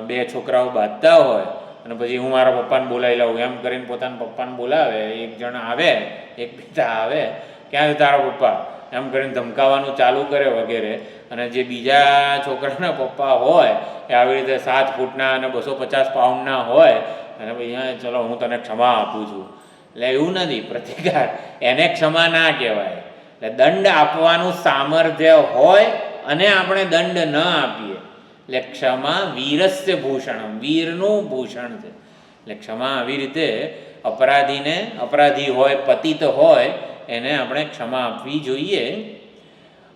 બે છોકરાઓ બાંધતા હોય અને પછી હું મારા પપ્પાને બોલાવી લઉં એમ કરીને પોતાના પપ્પાને બોલાવે, એક જણ આવે, એક પિતા આવે, ક્યાં છે તારા પપ્પા એમ કરીને ધમકાવવાનું ચાલુ કરે વગેરે. અને જે બીજા છોકરાના પપ્પા હોય એ આવી રીતે 7 ફૂટના અને 250 પાઉન્ડના હોય, અને ભાઈ ચલો હું તને ક્ષમા આપું છું. એટલે એવું નથી, પ્રતિકાર એને ક્ષમા ના કહેવાય. એટલે દંડ આપવાનું સામર્થ્ય હોય અને આપણે દંડ ન આપીએ, એટલે ક્ષમા વીરસ્ય ભૂષણમ, વીરનું ભૂષણ છે. એટલે ક્ષમા આવી રીતે અપરાધીને, અપરાધી હોય પતિત હોય એને આપણે ક્ષમા આપવી જોઈએ.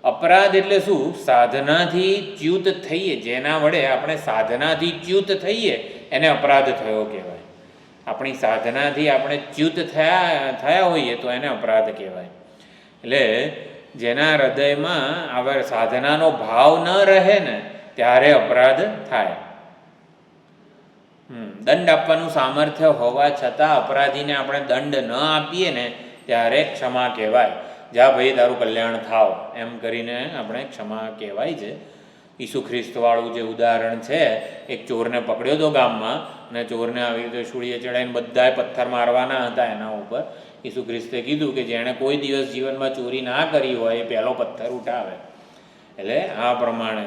અપરાધ એટલે શું? સાધનાથી ચ્યુત થઈએ, જેના વડે આપણે સાધનાથી ચ્યુત થઈએ એને અપરાધ થયો કહેવાય. આપણી સાધનાથી આપણે ચ્યુત થયા હોઈએ તો એને અપરાધ કહેવાય. એટલે જેના હૃદયમાં આવા સાધનાનો ભાવ ન રહે ને ત્યારે અપરાધ થાય. દંડ આપવાનું સામર્થ્ય હોવા છતાં અપરાધીને આપણે દંડ ન આપીએ ને ત્યારે ક્ષમા કહેવાય. જા ભાઈ તારું કલ્યાણ થાવ એમ કરીને આપણે ક્ષમા કહેવાય છે. ઈસુ ખ્રિસ્તવાળું જે ઉદાહરણ છે, એક ચોરને પકડ્યો હતો ગામમાં, અને ચોરને આવી રીતે સૂળીએ ચડાવીને બધાએ પથ્થર મારવાના હતા એના ઉપર. ઈસુ ખ્રિસ્તે કીધું કે જેણે કોઈ દિવસ જીવનમાં ચોરી ના કરી હોય એ પહેલો પથ્થર ઉઠાવે. એટલે આ પ્રમાણે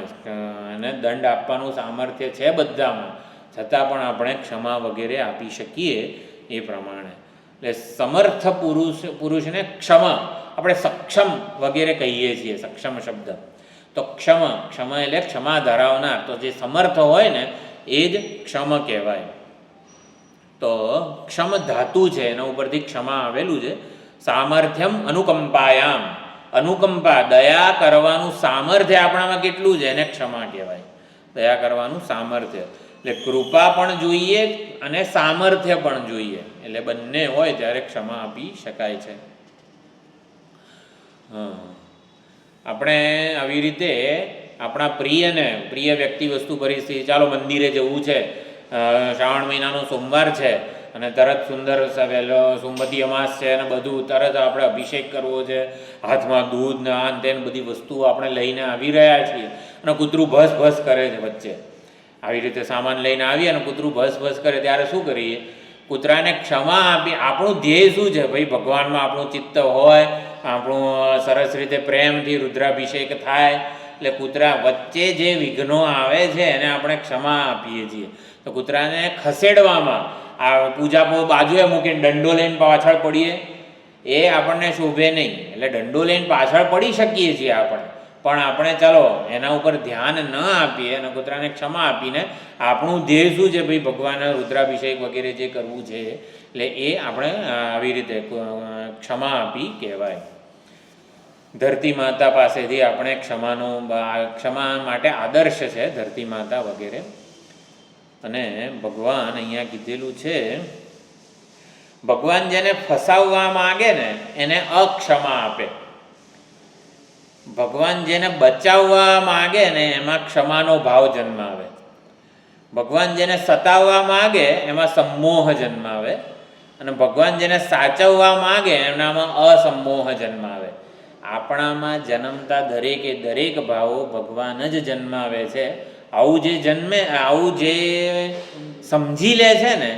એને દંડ આપવાનું સામર્થ્ય છે બધામાં, છતાં પણ આપણે ક્ષમા વગેરે આપી શકીએ એ પ્રમાણે. એટલે સમર્થ પુરુષને ક્ષમા આપણે સક્ષમ વગેરે કહીએ છીએ, સક્ષમ શબ્દ. તો ક્ષમ એટલે ક્ષમા ધરાવનાર, તો જે સમર્થ હોય ને એ જ ક્ષમ કહેવાય. તો ક્ષમ ધાતુ છે, એના ઉપરથી ક્ષમા આવેલું છે. સામર્થ્યમ અનુકંપાયામ, અનુકંપા દયા કરવાનું સામર્થ્ય આપણામાં કેટલું છે એને ક્ષમા કહેવાય. દયા કરવાનું સામર્થ્ય, એટલે કૃપા પણ જોઈએ અને સામર્થ્ય પણ જોઈએ, એટલે બંને હોય ત્યારે ક્ષમા આપી શકાય છે. આપણે આવી રીતે આપણા પ્રિય વ્યક્તિ, વસ્તુ, પરિસ્થિતિ, ચાલો મંદિરે જવું છે, શ્રાવણ મહિનાનો સોમવાર છે અને તરત સુંદર વહેલો સોમવતી અમાસ છે અને બધું તરત આપણે અભિષેક કરવો છે, હાથમાં દૂધ ને આન તેન બધી વસ્તુઓ આપણે લઈને આવી રહ્યા છીએ અને કૂતરું ભસ ભસ કરે છે વચ્ચે. આવી રીતે સામાન લઈને આવીએ અને કૂતરું ભસ ભસ કરે ત્યારે શું કરીએ? કૂતરાને ક્ષમા આપી. આપણું ધ્યેય શું છે ભાઈ? ભગવાનમાં આપણું ચિત્ત હોય, આપણું સરસ રીતે પ્રેમથી રુદ્રાભિષેક થાય, એટલે કૂતરા વચ્ચે જે વિઘ્નો આવે છે એને આપણે ક્ષમા આપીએ છીએ. તો કૂતરાને ખસેડવામાં આ પૂજા બાજુએ મૂકીને દંડો લઈને પાછળ પડીએ એ આપણને શોભે નહીં. એટલે દંડો લઈને પાછળ પડી શકીએ છીએ આપણે, પણ આપણે ચાલો એના ઉપર ધ્યાન ન આપીએ અને કૂતરાને ક્ષમા આપીને આપણું ધ્યેય શું છે ભાઈ? ભગવાનના રુદ્રાભિષેક વગેરે જે કરવું છે, એટલે એ આપણે આવી રીતે ક્ષમા આપી કહેવાય. ધરતી માતા પાસેથી આપણે ક્ષમા માટે આદર્શ છે ધરતી માતા વગેરે. અને ભગવાન અહીંયા કીધેલું છે, ભગવાન જેને ફસાવવા માગે ને એને અક્ષમા આપે, ભગવાન જેને બચાવવા માગે ને એમાં ક્ષમાનો ભાવ જન્માવે. ભગવાન જેને સતાવવા માગે એમાં સંમોહ જન્માવે, અને ભગવાન જેને સાચવવા માગે એમનામાં અસંમોહ જન્માવે. આપણામાં જન્મતા દરેકે દરેક ભાવો ભગવાન જ જન્માવે છે. આવું જે જન્મે, આવું જે સમજી લે છે ને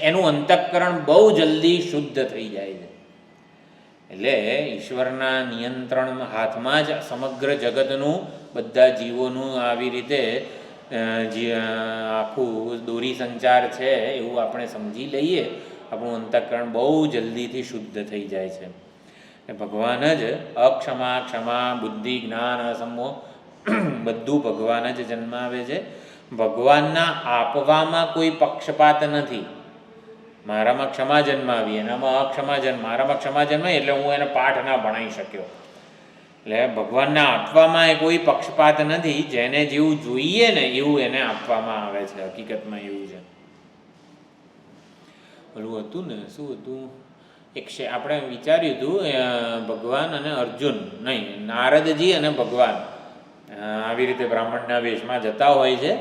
એનું અંતઃકરણ બહુ જલ્દી શુદ્ધ થઈ જાય છે. એટલે ઈશ્વરના નિયંત્રણ હાથમાં જ સમગ્ર જગતનું, બધા જીવોનું આવી રીતે આખું દોરી સંચાર છે એવું આપણે સમજી લઈએ, આપણું અંતઃકરણ બહુ જલ્દીથી શુદ્ધ થઈ જાય છે. ભગવાન જ અક્ષમા, ક્ષમા, બુદ્ધિ, જ્ઞાન, અસમોહ બધું ભગવાન જ જન્માવે છે. ભગવાનના આપવામાં કોઈ પક્ષપાત નથી. મારામાં ક્ષમા જન્માવી, એનામાં અક્ષમા જન્મ, મારામાં ક્ષમા જન્માવી એટલે હું એને પાઠ ના ભણાવી શક્યો. એટલે ભગવાનના આપવામાં એ કોઈ પક્ષપાત નથી. જેને જેવું જોઈએ ને એવું એને આપવામાં આવે છે. હકીકતમાં એવું છે. ઓલું હતું ને, શું હતું, આપણે વિચાર્યું હતું ભગવાન અને અર્જુન, નહીં, નારદજી અને ભગવાન આવી રીતે બ્રાહ્મણના વેશમાં જતા હોય છે.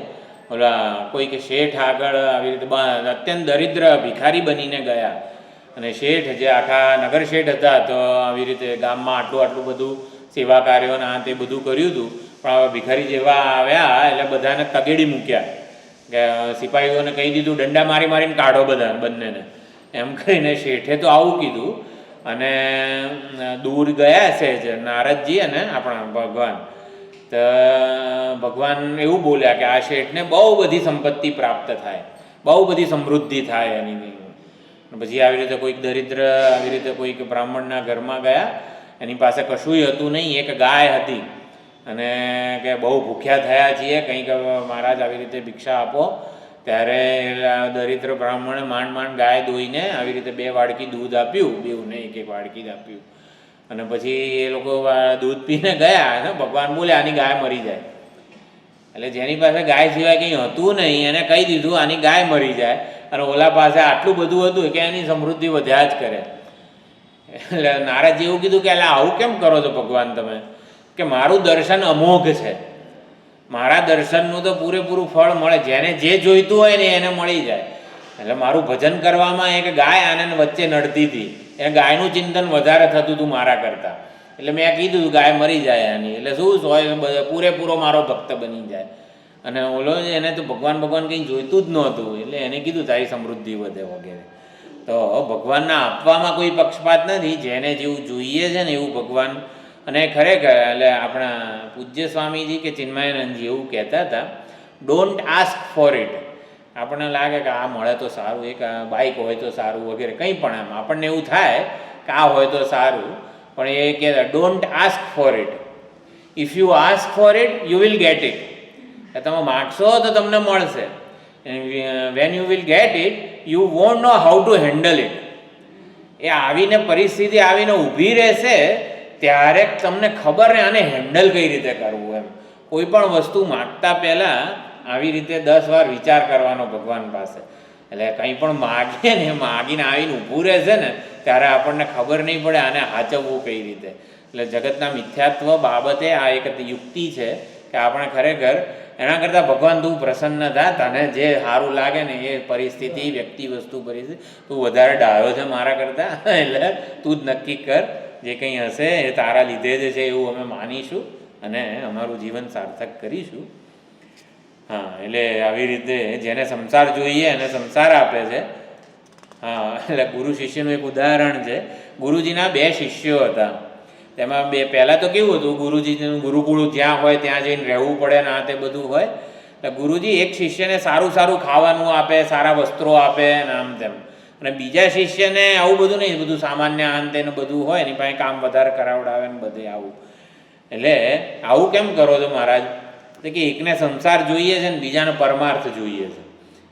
ઓલા કોઈક શેઠ આગળ આવી રીતે અત્યંત દરિદ્ર ભિખારી બનીને ગયા, અને શેઠ જે આખા નગર શેઠ હતા તો આવી રીતે ગામમાં આટલું બધું સેવા કાર્યોને આ તે બધું કર્યું હતું. પણ હવે ભિખારી જેવા આવ્યા એટલે બધાને તગેડી મૂક્યા કે સિપાહીઓને કહી દીધું દંડા મારીને કાઢો બધા બંનેને, એમ કહીને શેઠે તો આવું કીધું. અને દૂર ગયા છે નારદજી અને આપણા ભગવાન, તો ભગવાન એવું બોલ્યા કે આ શેઠને બહુ બધી સંપત્તિ પ્રાપ્ત થાય, બહુ બધી સમૃદ્ધિ થાય એની. પછી આવી રીતે કોઈક દરિદ્ર આવી રીતે કોઈક બ્રાહ્મણના ઘરમાં ગયા, એની પાસે કશુંય હતું નહીં, એક ગાય હતી, અને કે બહુ ભૂખ્યા થયા છીએ, કંઈક મહારાજ આવી રીતે ભિક્ષા આપો. ત્યારે દરિદ્ર બ્રાહ્મણે માંડ ગાય દોઈને આવી રીતે 2 વાડકી દૂધ આપ્યું, બેઉને એક વાડકી જ આપ્યું. અને પછી એ લોકો દૂધ પીને ગયા, અને ભગવાન બોલે આની ગાય મરી જાય. એટલે જેની પાસે ગાય સિવાય કંઈ હતું નહીં એને કહી દીધું આની ગાય મરી જાય, અને ઓલા પાસે આટલું બધું હતું કે એની સમૃદ્ધિ વધ્યા જ કરે. એટલે નારદજી એવું કીધું કે એટલે આવું કેમ કરો છો ભગવાન તમે, કે મારું દર્શન અમોઘ છે, મારા દર્શનનું તો પૂરેપૂરું ફળ મળે, જેને જે જોઈતું હોય ને એને મળી જાય. એટલે મારું ભજન કરવામાં એક ગાય આનંદ વચ્ચે નડતી હતી, એ ગાયનું ચિંતન વધારે થતું હતું મારા કરતાં. એટલે મેં કીધું ગાય મરી જાય આની, એટલે શું પૂરેપૂરો મારો ભક્ત બની જાય. અને ઓલો એને તો ભગવાન કંઈ જોઈતું જ નહોતું, એટલે એને કીધું તારી સમૃદ્ધિ વધે વગેરે. તો ભગવાનના આપવામાં કોઈ પક્ષપાત નથી, જેને જેવું જોઈએ છે ને એવું ભગવાન. અને ખરેખર એટલે આપણા પૂજ્ય સ્વામીજી કે ચિન્મયાનંદજી એવું કહેતા હતા, ડોન્ટ આસ્ક ફોર ઇટ. આપણને લાગે કે આ મળે તો સારું, એક બાઇક હોય તો સારું વગેરે, કંઈ પણ એમ આપણને એવું થાય કે આ હોય તો સારું, પણ એ કહેતા don't ask for it. If you ask for it you will get it. તમે માગશો તો તમને મળશે. When you will get it you won't know how to handle it. એ આવીને પરિસ્થિતિ આવીને ઊભી રહેશે ત્યારે તમને ખબર ને આને હેન્ડલ કઈ રીતે કરવું. એમ કોઈ પણ વસ્તુ માગતા પહેલાં આવી રીતે 10 વાર વિચાર કરવાનો ભગવાન પાસે. એટલે કંઈ પણ માગીએ ને માગીને આવીને ઊભું રહેશે ને ત્યારે આપણને ખબર નહીં પડે આને હાચવવું કઈ રીતે. એટલે જગતના મિથ્યાત્વ બાબતે આ એક યુક્તિ છે કે આપણે ખરેખર એના કરતાં ભગવાન તું પ્રસન્ન થા, તને જે સારું લાગે ને એ પરિસ્થિતિ, વ્યક્તિ, વસ્તુ, પરિસ્થિતિ તું વધારે ડાયો છે મારા કરતાં, એટલે તું જ નક્કી કર, જે કંઈ હશે એ તારા લીધે જ છે એવું અમે માનીશું અને અમારું જીવન સાર્થક કરીશું. હા, એટલે આવી રીતે જેને સંસાર જોઈએ એને સંસાર આપે છે. હા, એટલે ગુરુ શિષ્યનું એક ઉદાહરણ છે. ગુરુજીના 2 શિષ્યો હતા. તેમાં પહેલાં તો કેવું હતું, ગુરુજીનું ગુરુકુળ જ્યાં હોય ત્યાં જઈને રહેવું પડે ને આ તે બધું હોય. એટલે ગુરુજી એક શિષ્યને સારું ખાવાનું આપે, સારા વસ્ત્રો આપે ને આમ તેમ, અને બીજા શિષ્યને આવું બધું નહીં, બધું સામાન્ય અંતે ને બધું હોય, એની પાસે કામ વધારે કરાવડાવે ને બધે આવું. એટલે આવું કેમ કરો છો મહારાજ? તો કે એકને સંસાર જોઈએ છે ને બીજાને પરમાર્થ જોઈએ છે.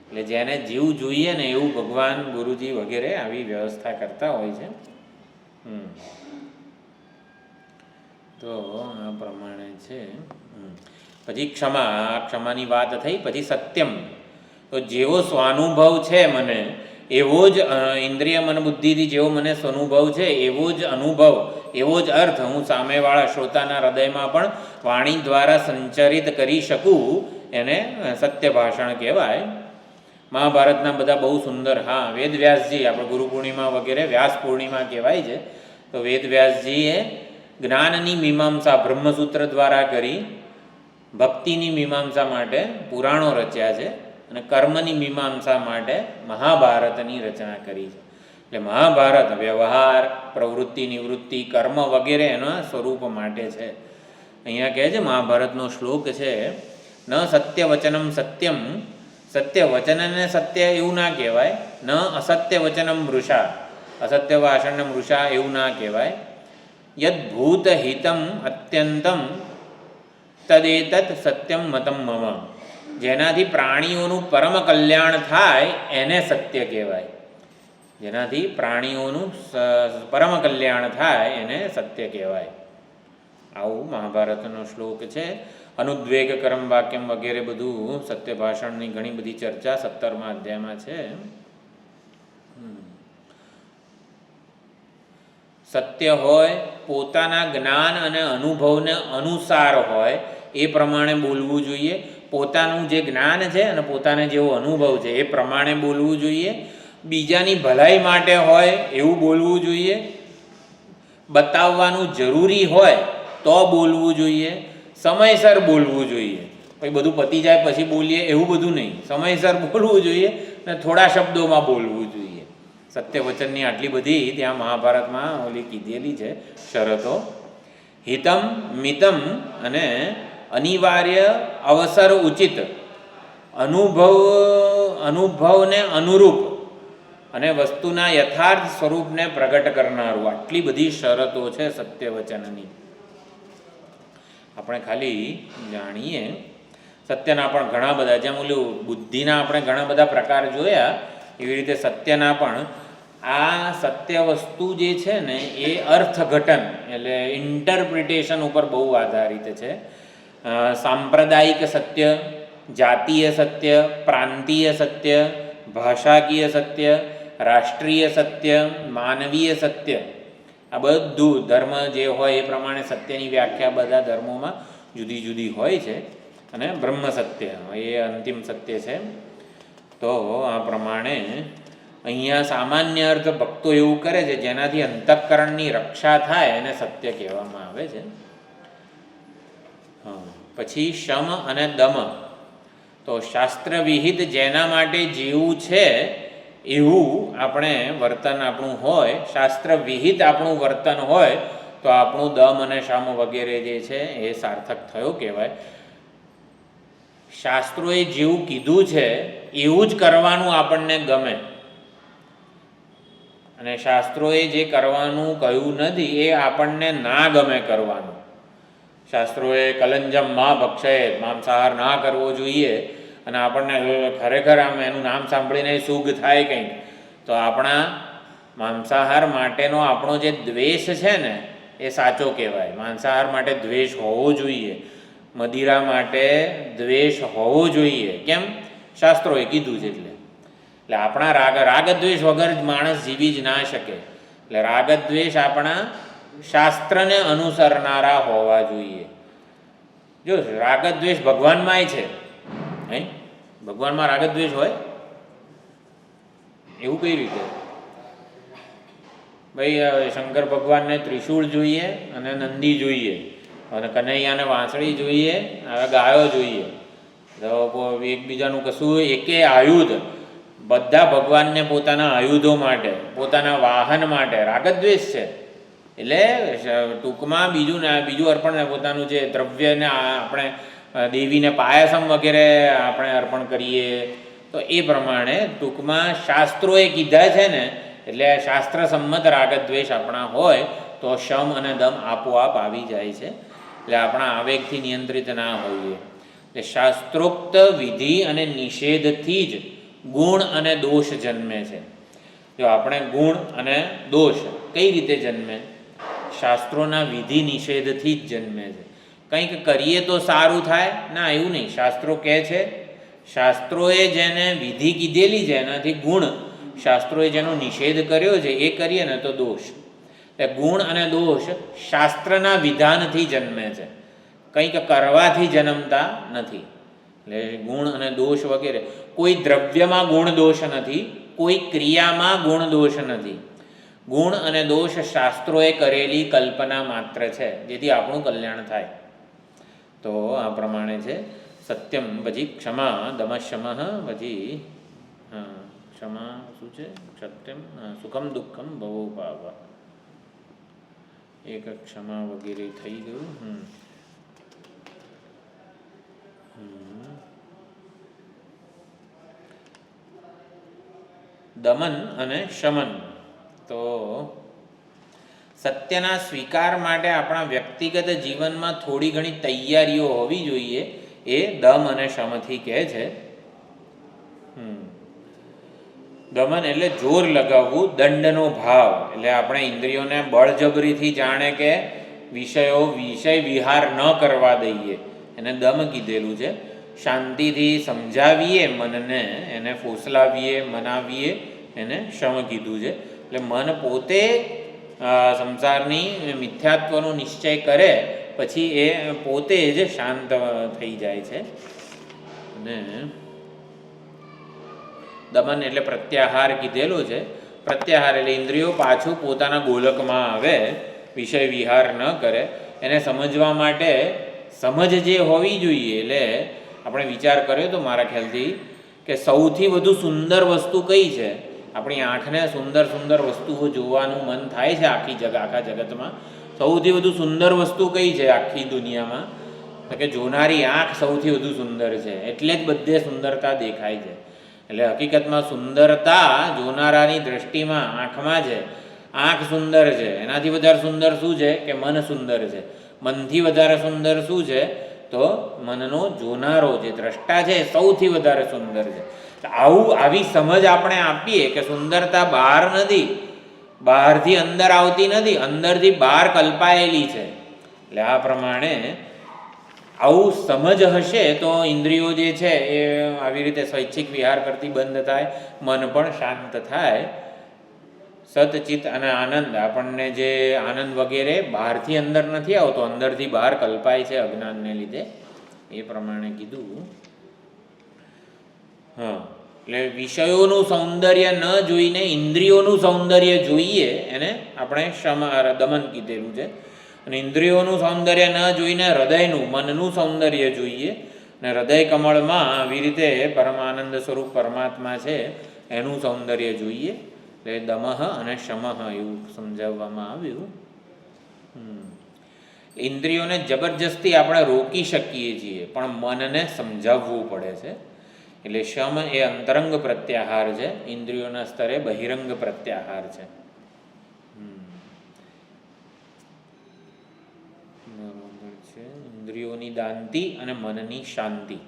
એટલે જેને જેવું જોઈએ ને એવું ભગવાન, ગુરુજી વગેરે આવી વ્યવસ્થા કરતા હોય છે. તો આ પ્રમાણે છે. પછી ક્ષમાની વાત થઈ. પછી સત્યમ, તો જેવો સ્વાનુભવ છે મને એવો જ ઇન્દ્રિય મન બુદ્ધિથી જેવો મને સ્વનુભવ છે એવો જ અનુભવ, એવો જ અર્થ હું સામેવાળા શ્રોતાના હૃદયમાં પણ વાણી દ્વારા સંચરિત કરી શકું એને સત્ય ભાષણ કહેવાય. મહાભારતના બધા બહુ સુંદર, હા, વેદવ્યાસજી, આપણે ગુરુ પૂર્ણિમા વગેરે વ્યાસ પૂર્ણિમા કહેવાય છે, તો વેદવ્યાસજીએ જ્ઞાનની મીમાંસા બ્રહ્મસૂત્ર દ્વારા કરી, ભક્તિની મીમાંસા માટે પુરાણો રચ્યા છે, અને કર્મની મીમાંસા માટે મહાભારતની રચના કરી છે. એટલે મહાભારત વ્યવહાર, પ્રવૃત્તિ, નિવૃત્તિ, કર્મ વગેરે એના સ્વરૂપ માટે છે. અહીંયા કહે છે મહાભારતનો શ્લોક છે, ન સત્ય વચનમ સત્યમ, સત્ય વચનને સત્ય એવું ના કહેવાય, ન અસત્ય વચનમ મૃષા, અસત્ય ભાષણને મૃષા એવું ના કહેવાય. યદ ભૂત હિતમ અત્યંતમ તદેતત સત્યમ મતમ મમ, જેનાથી પ્રાણીઓનું પરમ કલ્યાણ થાય એને સત્ય કહેવાય. જેનાથી પ્રાણીઓનું પરમ કલ્યાણ થાય એને સત્ય કહેવાય. આવું મહાભારતનો શ્લોક છે. અનુદ્વેગ કર્મ વાક્યમ વગેરે બધું સત્ય ભાષણની ઘણી બધી ચર્ચા 17મા અધ્યાયમાં છે. સત્ય હોય, પોતાના જ્ઞાન અને અનુભવને અનુસાર હોય એ પ્રમાણે બોલવું જોઈએ. પોતાનું જે જ્ઞાન છે અને પોતાને જેવો અનુભવ છે એ પ્રમાણે બોલવું જોઈએ. બીજાની ભલાઈ માટે હોય એવું બોલવું જોઈએ. બતાવવાનું જરૂરી હોય તો બોલવું જોઈએ. સમયસર બોલવું જોઈએ. પછી બધું પતી જાય પછી બોલીએ એવું બધું નહીં. સમયસર બોલવું જોઈએ અને થોડા શબ્દોમાં બોલવું જોઈએ. સત્ય વચનની આટલી બધી ત્યાં મહાભારતમાં ઓલી કીધેલી છે શરતો. હિતમ મિતમ અને અનિવાર્ય, અવસર ઉચિત, અનુભવને અનુરૂપ અને વસ્તુના યથાર્થ સ્વરૂપને પ્રગટ કરનારું, આટલી બધી શરતો છે સત્ય વચનની. આપણે ખાલી જાણીએ સત્યના પણ ઘણા બધા, જેમ ઓલું બુદ્ધિના આપણે ઘણા બધા પ્રકાર જોયા, એવી રીતે સત્યના પણ આ સત્ય વસ્તુ જે છે ને એ અર્થઘટન એટલે ઇન્ટરપ્રિટેશન ઉપર બહુ આધારિત છે. સાંપ્રદાયિક સત્ય, જાતીય સત્ય, પ્રાંતીય સત્ય, ભાષાકીય સત્ય, રાષ્ટ્રીય સત્ય, માનવીય સત્ય, આ બધું ધર્મ જે હોય એ પ્રમાણે સત્યની વ્યાખ્યા બધા ધર્મોમાં જુદી જુદી હોય છે. અને બ્રહ્મ સત્ય એ અંતિમ સત્ય છે. તો આ પ્રમાણે અહીંયા સામાન્ય અર્થ ભક્તો એવું કરે છે જેનાથી અંતઃકરણની રક્ષા થાય એને સત્ય કહેવામાં આવે છે. પછી શમ અને દમ, તો શાસ્ત્ર વિહિત જેના માટે જેવું છે એવું આપણે વર્તન આપણું હોય, શાસ્ત્ર વિહિત આપણું વર્તન હોય તો આપણું દમ અને શમ વગેરે જે છે એ સાર્થક થયો કહેવાય. શાસ્ત્રોએ જેવું કીધું છે એવું જ કરવાનું આપણને ગમે, અને શાસ્ત્રોએ જે કરવાનું કહ્યું નથી એ આપણને ના ગમે કરવાનું. શાસ્ત્રોએ કલંજમ માં ભક્ષયે, માંસાહાર ના કરવો જોઈએ, અને આપણને ખરેખર આમ એનું નામ સાંભળીને સુખ થાય કંઈક, તો આપણા માંસાહાર માટેનો આપણો જે દ્વેષ છે ને એ સાચો કહેવાય. માંસાહાર માટે દ્વેષ હોવો જોઈએ, મદિરા માટે દ્વેષ હોવો જોઈએ. કેમ? શાસ્ત્રોએ કીધું છે એટલે આપણા રાગદ્વેષ વગર જ માણસ જીવી જ ના શકે. એટલે રાગદ્વેષ આપણા શાસ્ત્રને અનુસરનારા હોવા જોઈએ. જો રાગદ્વેષ ભગવાનમાંય છે, હે, ભગવાનમાં રાગદ્વેષ હોય એવું કઈ રીતે? ભાઈ શંકર ભગવાનને ત્રિશૂળ જોઈએ અને નંદી જોઈએ, અને કનૈયાને વાંસળી જોઈએ, હવે ગાયો જોઈએ, તો એકબીજાનું કશું એકે આયુધ, બધા ભગવાનને પોતાના આયુધો માટે, પોતાના વાહન માટે રાગદ્વેષ છે. એટલે ટૂંકમાં બીજું અર્પણ, પોતાનું જે દ્રવ્યને આપણે દેવીને પાયસમ વગેરે આપણે અર્પણ કરીએ, તો એ પ્રમાણે ટૂંકમાં શાસ્ત્રોએ કીધા છે ને, એટલે શાસ્ત્ર સંમત રાગદ્વેષ આપણા હોય તો શમ અને દમ આપોઆપ આવી જાય છે. એટલે આપણા આવેગથી નિયંત્રિત ના હોઈએ. એટલે શાસ્ત્રોક્ત વિધિ અને નિષેધથી જ ગુણ અને દોષ જન્મે છે. જો આપણે ગુણ અને દોષ કઈ રીતે જન્મે? શાસ્ત્રોના વિધિ નિષેધથી જ જન્મે છે. કંઈક કરીએ તો સારું થાય ના, એવું નહીં. શાસ્ત્રો કહે છે, શાસ્ત્રોએ જેને વિધિ કીધેલી છે એનાથી ગુણ, શાસ્ત્રોએ જેનો નિષેધ કર્યો છે એ કરીએ ને તો દોષ. એટલે ગુણ અને દોષ શાસ્ત્રના વિધાનથી જન્મે છે, કંઈક કરવાથી જન્મતા નથી. એટલે ગુણ અને દોષ વગેરે, કોઈ દ્રવ્યમાં ગુણ દોષ નથી, કોઈ ક્રિયામાં ગુણ દોષ નથી. ગુણ અને દોષ શાસ્ત્રોએ કરેલી કલ્પના માત્ર છે, જેથી આપણું કલ્યાણ થાય. તો આ પ્રમાણે છે. સત્યમ પછી ક્ષમા દમશમ પછી ક્ષમા શું છે? સત્યમ સુખમ દુઃખમ ભવોભાવ, એક ક્ષમા વગેરે થઈ ગયું. દમન અને શમન. તો સત્યના સ્વીકાર માટે આપણા વ્યક્તિગત જીવનમાં થોડી ઘણી તૈયારીઓ હોવી જોઈએ, એ દમ અને શમથી કહે છે. દમન એટલે જોર લગાવવું, દંડનો ભાવ એટલે આપણે ઇન્દ્રિયોને બળજબરીથી જાણે કે વિષય વિહાર ન કરવા દઈએ, એને દમ કીધેલું છે. શાંતિથી સમજાવીએ મનને, એને ફોસલાવીએ, મનાવીએ, એને શમ કીધું છે. એટલે મન પોતે સંસારની મિથ્યાત્વનો નિશ્ચય કરે પછી એ પોતે જ શાંત થઈ જાય છે. અને દમન એટલે પ્રત્યાહાર કીધેલો છે. પ્રત્યાહાર એટલે ઇન્દ્રિયો પાછું પોતાના ગોલકમાં આવે, વિષય વિહાર ન કરે. એને સમજવા માટે સમજ જે હોવી જોઈએ, એટલે આપણે વિચાર કર્યો તો મારા ખ્યાલથી કે સૌથી વધુ સુંદર વસ્તુ કઈ છે? આપણી આંખને સુંદર સુંદર વસ્તુઓ જોવાનું મન થાય છે. આખા જગતમાં સૌથી વધુ સુંદર વસ્તુ કઈ છે આખી દુનિયામાં? તો કે જોનારી આંખ સૌથી વધુ સુંદર છે, એટલે જ બધે સુંદરતા દેખાય છે. એટલે હકીકતમાં સુંદરતા જોનારાની દ્રષ્ટિમાં આંખમાં છે. આંખ સુંદર છે, એનાથી વધારે સુંદર શું છે? કે મન સુંદર છે. મનથી વધારે સુંદર શું છે? તો મનનો જોનારો જે દ્રષ્ટા છે સૌથી વધારે સુંદર છે. આવી સમજ આપણે આપીએ કે સુંદરતા બહાર નથી, બહારથી અંદર આવતી નથી, અંદરથી બહાર કલ્પાયેલી છે. એટલે આ પ્રમાણે આવું સમજ હશે તો ઇન્દ્રિયો જે છે એ આવી રીતે સ્વૈચ્છિક વિહાર કરતી બંધ થાય, મન પણ શાંત થાય. સતચિત્ત અને આનંદ, આપણને જે આનંદ વગેરે બહારથી અંદર નથી આવતો, અંદરથી બહાર કલ્પાય છે અજ્ઞાનને લીધે, એ પ્રમાણે કીધું. એટલે વિષયોનું સૌંદર્ય ન જોઈને ઇન્દ્રિયોનું સૌંદર્ય જોઈએ, એને આપણે દમન કીધેલું છે. અને ઇન્દ્રિયોનું સૌંદર્ય ન જોઈને હૃદયનું, મનનું સૌંદર્ય જોઈએ. અને હૃદય કમળમાં આવી રીતે પરમાનંદ સ્વરૂપ પરમાત્મા છે એનું સૌંદર્ય જોઈએ. એટલે દમઃ અને શમઃ એવું સમજાવવામાં આવ્યું. ઇન્દ્રિયોને જબરજસ્તી આપણે રોકી શકીએ છીએ, પણ મનને સમજાવવું પડે છે. એટલે શમ એ અંતરંગ પ્રત્યાહાર છે, ઇન્દ્રિયોના સ્તરે બહિરંગ પ્રત્યાહાર છે. બરાબર છે. ઇન્દ્રિયોની દાંતિ અને મનની શાંતિ.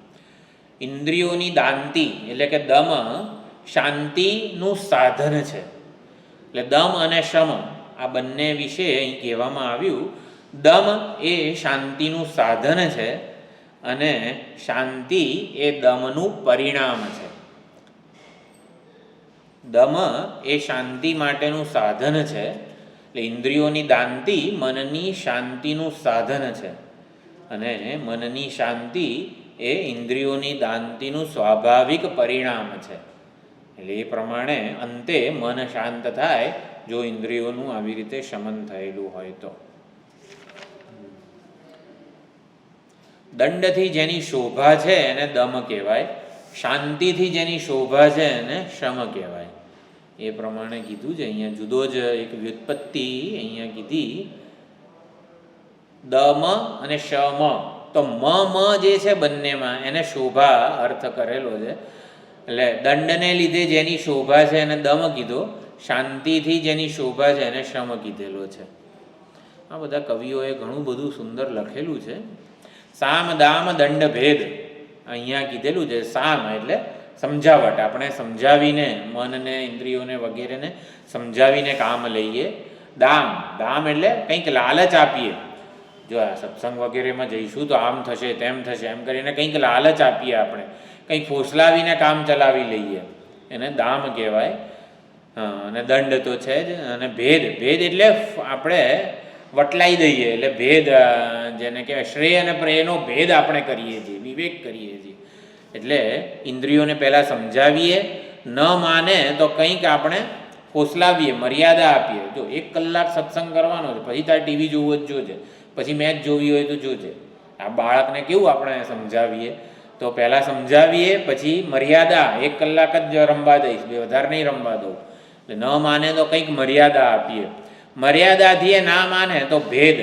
ઇન્દ્રિયોની દાંતિ એટલે કે દમ શાંતિનું સાધન છે. એટલે દમ અને શમ આ બંને વિશે અહીં કહેવામાં આવ્યું. દમ એ શાંતિનું સાધન છે અને શાંતિ એ દમનું પરિણામ છે. દમ એ શાંતિ માટેનું સાધન છે. એટલે ઇન્દ્રિયોની દાંતિ મનની શાંતિનું સાધન છે અને મનની શાંતિ એ ઇન્દ્રિયોની દાંતિનું સ્વાભાવિક પરિણામ છે. એટલે એ પ્રમાણે અંતે મન શાંત થાય જો ઇન્દ્રિયોનું આવી રીતે શમન થયેલું હોય તો. દંડથી જેની શોભા છે એને દમ કહેવાય, શાંતિથી જેની શોભા છે એને શમ કહેવાય. એ પ્રમાણે કીધું છે. અહીંયા જુદો જ એક વ્યુત્પત્તિ અહીંયા કીધી. દમ અને શમ, તો મ જે છે બંનેમાં એને શોભા અર્થ કરેલો છે. એટલે દંડને લીધે જેની શોભા છે એને દમ કીધો, શાંતિથી જેની શોભા છે એને શમ કીધેલો છે. આ બધા કવિઓએ ઘણું બધું સુંદર લખેલું છે. સામ દામ દંડ ભેદ અહીંયા કીધેલું છે. સામ એટલે સમજાવટ, આપણે સમજાવીને મનને ઇન્દ્રિયોને વગેરેને સમજાવીને કામ લઈએ. દામ એટલે કંઈક લાલચ આપીએ. જો આ સત્સંગ વગેરેમાં જઈશું તો આમ થશે તેમ થશે એમ કરીને કંઈક લાલચ આપીએ, આપણે કંઈક ફોસલાવીને કામ ચલાવી લઈએ, એને દામ કહેવાય. અને દંડ તો છે જ. અને ભેદ એટલે આપણે વટલાઈ દઈએ, એટલે ભેદ જેને કહેવાય શ્રેય અને પ્રેયનો ભેદ આપણે કરીએ છીએ, વિવેક કરીએ છીએ. એટલે ઇન્દ્રિયોને પહેલાં સમજાવીએ, ન માને તો કંઈક આપણે ફોસલાવીએ, મર્યાદા આપીએ. જો 1 કલાક સત્સંગ કરવાનો છે, પછી તારે ટીવી જોવું જ જોજે, પછી મેચ જોવી હોય તો જોજે. આ બાળકને કેવું આપણે સમજાવીએ, તો પહેલાં સમજાવીએ, પછી મર્યાદા 1 કલાક જ રમવા દઈશ, વધારે નહીં રમવા દઉં. એટલે ન માને તો કંઈક મર્યાદા આપીએ. મર્યાદાથી એ ના માને તો ભેદ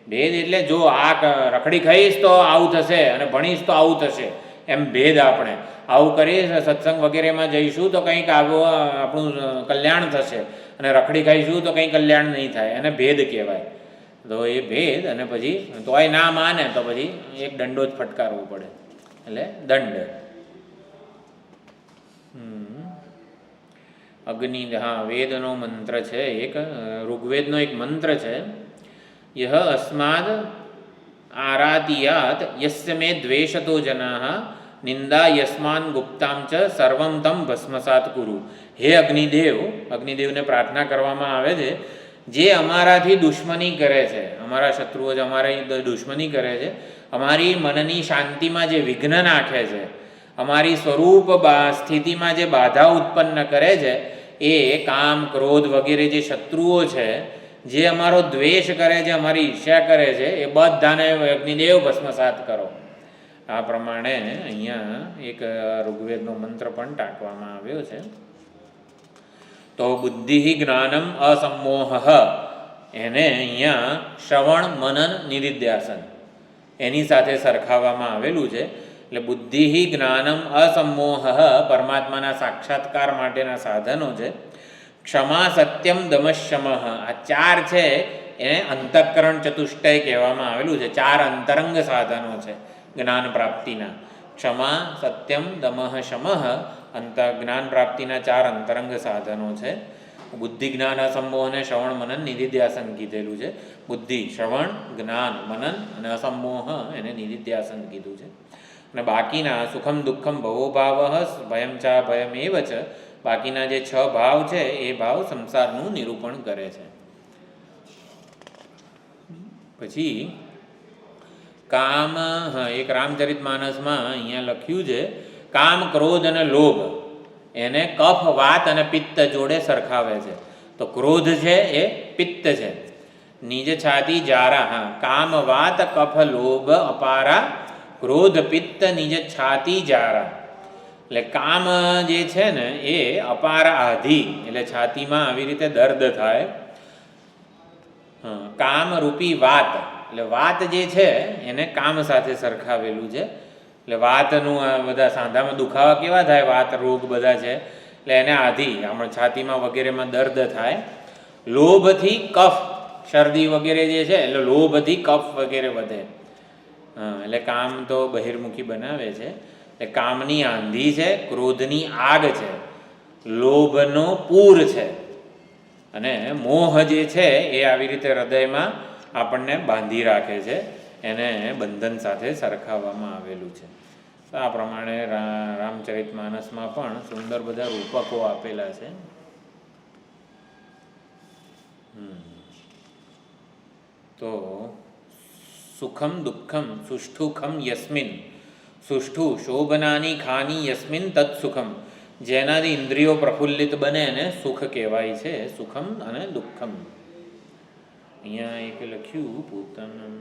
એટલે જો આ રખડી ખાઈશ તો આવું થશે અને ભણીશ તો આવું થશે, એમ ભેદ. આપણે આવું કરીશ, સત્સંગ વગેરેમાં જઈશું તો કંઈક આપણું કલ્યાણ થશે, અને રખડી ખાઈશું તો કંઈ કલ્યાણ નહીં થાય, એને ભેદ કહેવાય. તો એ ભેદ, અને પછી તોય ના માને તો પછી એક દંડો જ ફટકારવો પડે, એટલે દંડ. અગ્નિ, હા, વેદનો મંત્ર છે એક, ઋગ્વેદનો એક મંત્ર છે. યહ અસ્માદ આરાતિયાત યસ્ય મે દ્વેષતો જનાઃ નિંદા યસ્માન ગુપ્તામ ચ સર્વમ તમ ભસ્મસાત કુરુ. હે અગ્નિદેવને પ્રાર્થના કરવામાં આવે છે, જે અમારાથી દુશ્મની કરે છે, અમારા શત્રુઓ જ અમારી દુશ્મની કરે છે, અમારી મનની શાંતિમાં જે વિઘ્ન નાખે છે, અમારી સ્વરૂપ સ્થિતિમાં જે બાધા ઉત્પન્ન કરે છે, એ કામ, ક્રોધ વગેરે જે શત્રુઓ છે, જે અમારો દ્વેષ કરે છે, અમારી ઈર્ષ્યા કરે છે, એ બધાને અગ્નિદેવ ભસ્મસાત કરો. આ પ્રમાણે અહીંયા એક ઋગ્વેદનો મંત્ર પણ ટાંકવામાં આવ્યો છે. તો બુદ્ધિ જ્ઞાનમ અસમોહ, એને અહીંયા શ્રવણ, મનન, નિધિધ્યાસન એની સાથે સરખાવવામાં આવેલું છે. એટલે બુદ્ધિ જ્ઞાનમ અસમોહ પરમાત્માના સાક્ષાત્કાર માટેના સાધનો છે. ક્ષમા, સત્યમ, દમશમ, આ 4 છે એને અંતઃકરણ ચતુષ્ટય કહેવામાં આવેલું છે. 4 અંતરંગ સાધનો છે જ્ઞાન પ્રાપ્તિના. ક્ષમા, સત્યમ, દમઃ, શમઃ જ્ઞાન પ્રાપ્તિના 4 અંતરંગ સાધનો છે. બુદ્ધિ, જ્ઞાન, અસમોહ અને શ્રવણ, મનન, નિધિધ્યાસન કીધેલું છે. બુદ્ધિ, શ્રવણ, જ્ઞાન, મનન અને અસમોહ એને નિધિધ્યાસન કીધું છે. અને બાકીના સુખમ, દુઃખમ, ભવોભાવ, ભયમ ચા ભયમેવ ચ, બાકીના જે 6 ભાવ છે એ ભાવ સંસારનું નિરૂપણ કરે છે. પછી કામ, એક રામચરિત માનસમાં અહીંયા લખ્યું છે, કામ, ક્રોધ અને લોભ એને કફ, વાત અને પિત્ત જોડે સરખાવે છે. તો ક્રોધ છે એ પિત્ત છે. નિજ છાતી જારા, હા, કામ, વાત, કફ, લોભ, અપારા, ક્રોધ, પિત્ત, નિજ છાતી જારા. એટલે કામ જે છે ને એ અપાર આધિ, એટલે છાતીમાં આવી રીતે દર્દ થાય. કામ રૂપી વાત, એટલે વાત જે છે એને કામ સાથે સરખાવેલું છે. એટલે વાતનું બધા સાંધામાં દુખાવા કેવા થાય, વાત રોગ બધા છે, એટલે એને આધિ, આમાં છાતીમાં વગેરેમાં દર્દ થાય. લોભથી કફ, શરદી વગેરે જે છે, એટલે લોભથી કફ વગેરે વધે. એટલે કામ તો બહિર્મુખી બનાવે છે. એટલે કામની આંધી છે, ક્રોધની આગ છે, લોભનો પૂર છે, અને મોહ જે છે એ આવી રીતે હૃદયમાં આપણને બાંધી રાખે છે. એને બંધન સાથે સરખાવવામાં આવેલું છે. આ પ્રમાણે રામચરિત માનસમાં પણ સુંદર બધા રૂપકો આપેલા છે. તો સુખમ, દુઃખમ, સુષ્ઠુખમ યસ્મિન, સુષ્ઠુ શોભનાની ખાની યસ્મિન તત્ સુખમ, જેનાથી ઇન્દ્રિયો પ્રફુલ્લિત બને એને સુખ કહેવાય છે. સુખમ અને દુઃખમ. અહીંયા એક લખ્યું પોતાનું,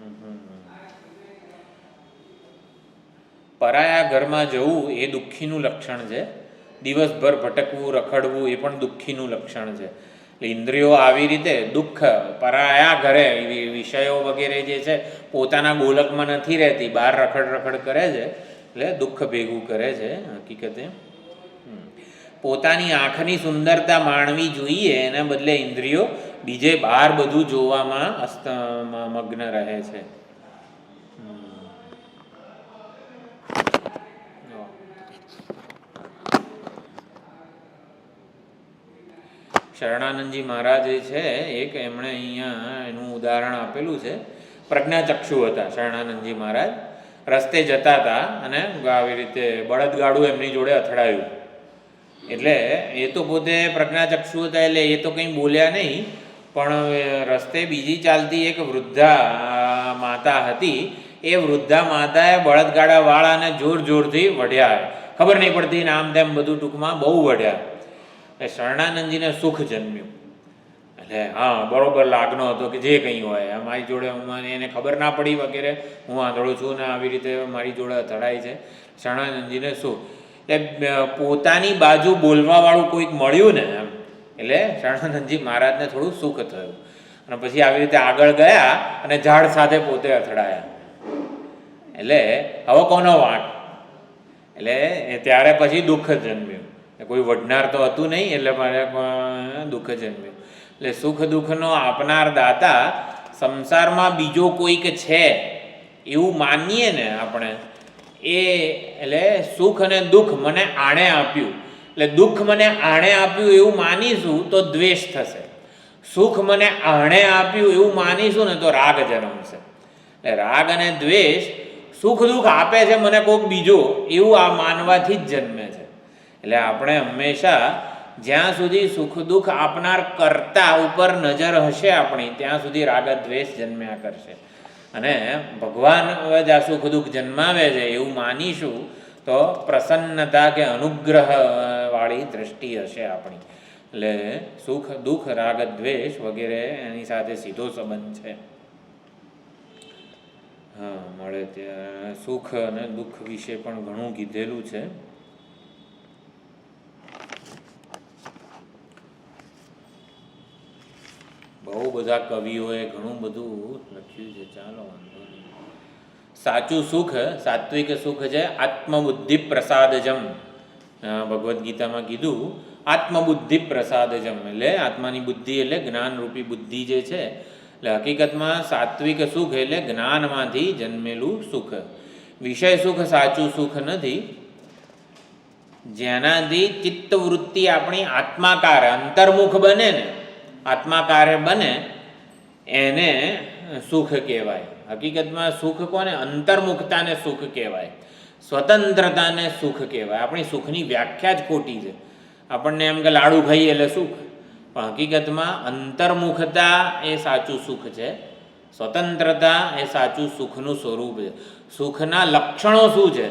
પરાયા ઘરમાં જવું એ દુઃખીનું લક્ષણ છે. દિવસભર ભટકવું, રખડવું એ પણ દુઃખીનું લક્ષણ છે. એટલે ઇન્દ્રિયો આવી રીતે દુઃખ, પરાયા ઘરે વિષયો વગેરે જે છે પોતાના ગોલકમાં નથી રહેતી, બહાર રખડ કરે છે, એટલે દુઃખ ભેગું કરે છે. હકીકતે પોતાની આંખની સુંદરતા માણવી જોઈએ, એના બદલે ઇન્દ્રિયો બીજે બહાર બધું જોવામાં મગ્ન રહે છે. શરણાનંદજી મહારાજ છે એક, એમણે અહીંયા એનું ઉદાહરણ આપેલું છે. પ્રજ્ઞાચક્ષુ હતા શરણાનંદજી મહારાજ. રસ્તે જતા હતા અને આવી રીતે બળદગાડું એમની જોડે અથડાયું. એટલે એ તો પોતે પ્રજ્ઞાચક્ષુ હતા, એટલે એ તો કંઈ બોલ્યા નહીં, પણ રસ્તે બીજી ચાલતી એક વૃદ્ધા માતા હતી, એ વૃદ્ધા માતાએ બળદગાડા વાળાને જોર જોરથી વઢ્યા, ખબર નહીં પડતી ને આમ તેમ બધું ટૂંકમાં બહુ વઢ્યા. એટલે શરણાનંદજીને સુખ જન્મ્યું. એટલે હા, બરોબર લાગનો હતો કે જે કંઈ હોય મારી જોડે એને ખબર ના પડી વગેરે, હું આંધળો છું ને આવી રીતે મારી જોડે અથડાય છે. શરણાનંદજીને સુખ, એટલે પોતાની બાજુ બોલવાવાળું કોઈક મળ્યું ને એમ, એટલે શરણાનંદજી મહારાજને થોડું સુખ થયું. અને પછી આવી રીતે આગળ ગયા અને ઝાડ સાથે પોતે અથડાયા. એટલે હવે કોનો વાંક? એટલે ત્યારે પછી દુઃખ જન્મ્યું. કોઈ વઢનાર તો હતું નહીં, એટલે મારે દુઃખ જન્મ્યું. એટલે સુખ દુઃખનો આપનાર દાતા સંસારમાં બીજો કોઈક છે એવું માનીએ ને આપણે, એ એટલે સુખ અને દુઃખ મને આણે આપ્યું, એટલે દુઃખ મને આણે આપ્યું એવું માનીશું તો દ્વેષ થશે. સુખ મને આણે આપ્યું એવું માનીશું ને તો રાગ જન્મશે. એટલે રાગ અને દ્વેષ સુખ દુઃખ આપે છે મને કોઈક બીજો એવું આ માનવાથી જ જન્મે છે. એટલે આપણે હંમેશા જ્યાં સુધી સુખ દુઃખ આપનાર કર્તા ઉપર નજર હશે આપણી, ત્યાં સુધી રાગ દ્વેષ જન્મ્યા કરશે. અને ભગવાન જ આ સુખ દુઃખ જન્માવે છે એવું માનીશું તો પ્રસન્નતા કે અનુગ્રહ વાળી દ્રષ્ટિ હશે આપણી. એટલે સુખ દુઃખ રાગ દ્વેષ વગેરે એની સાથે સીધો સંબંધ છે. હા, મળે ત્યાં સુખ અને દુઃખ વિશે પણ ઘણું કીધેલું છે. બહુ બધા કવિઓએ ઘણું બધું લખ્યું છે. ચાલો વાંધો નહીં. સાચું સુખ, સાત્વિક સુખ છે આત્મબુદ્ધિ પ્રસાદજમ. ભગવદ્ ગીતામાં કીધું આત્મબુદ્ધિ પ્રસાદજમ, એટલે આત્માની બુદ્ધિ એટલે જ્ઞાનરૂપી બુદ્ધિ જે છે. એટલે હકીકતમાં સાત્વિક સુખ એટલે જ્ઞાનમાંથી જન્મેલું સુખ. વિષય સુખ સાચું સુખ નથી. જેનાથી ચિત્તવૃત્તિ આપણી આત્માકાર અંતર્મુખ બને ને, આત્માકારે બને એને સુખ કહેવાય. હકીકતમાં સુખ કોને? અંતર્મુખતાને સુખ કહેવાય, સ્વતંત્રતાને સુખ કહેવાય. આપણી સુખની વ્યાખ્યા જ ખોટી છે. આપણને એમ કે લાડુ ખાઈએ એટલે સુખ, પણ હકીકતમાં અંતર્મુખતા એ સાચું સુખ છે. સ્વતંત્રતા એ સાચું સુખનું સ્વરૂપ છે. સુખના લક્ષણો શું છે?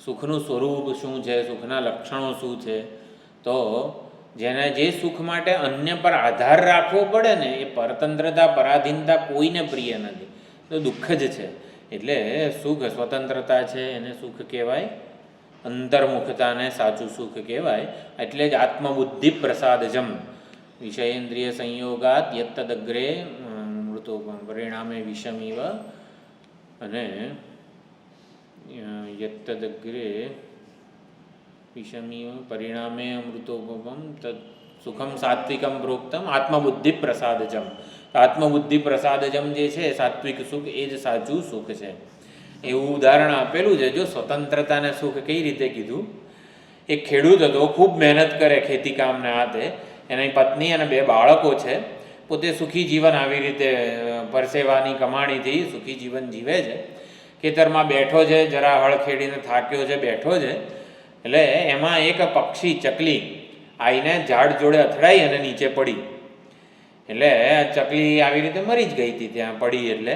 સુખનું સ્વરૂપ શું છે? સુખના લક્ષણો શું છે? તો જેને જે સુખ માટે અન્ય પર આધાર રાખવો પડે ને, એ પરતંત્રતા પરાધીનતા કોઈને પ્રિય નથી, તો દુઃખ જ છે. એટલે સુખ સ્વતંત્રતા છે એને સુખ કહેવાય, અંતર્મુખતાને સાચું સુખ કહેવાય. એટલે જ આત્મબુદ્ધિ પ્રસાદજમ. વિષયેન્દ્રિય સંયોગાત યત્તદગ્રે મૃતો પરિણામે વિષમિવ, અને યત્તદગ્રે વિષમિવ પરિણામે અમૃતોપમ તદ સુખમ સાત્વિકમ પ્રોક્તમ આત્મબુદ્ધિ પ્રસાદજમ. આત્મબુદ્ધિ પ્રસાદજમ જે છે સાત્વિક સુખ, એ જ સાચું સુખ છે. એવું ઉદાહરણ આપેલું છે. જો સ્વતંત્રતાને સુખ કઈ રીતે કીધું? એક ખેડૂત હતો, ખૂબ મહેનત કરે ખેતી કામને હાથે, એની પત્ની અને 2 બાળકો છે. પોતે સુખી જીવન આવી રીતે પરસેવાની કમાણીથી સુખી જીવન જીવે છે. ખેતરમાં બેઠો છે, જરા હળ ખેડીને થાક્યો છે, બેઠો છે. એટલે એમાં એક પક્ષી ચકલી આવીને ઝાડ જોડે અથડાઈ અને નીચે પડી. એટલે ચકલી આવી રીતે મરી જ ગઈ હતી ત્યાં પડી. એટલે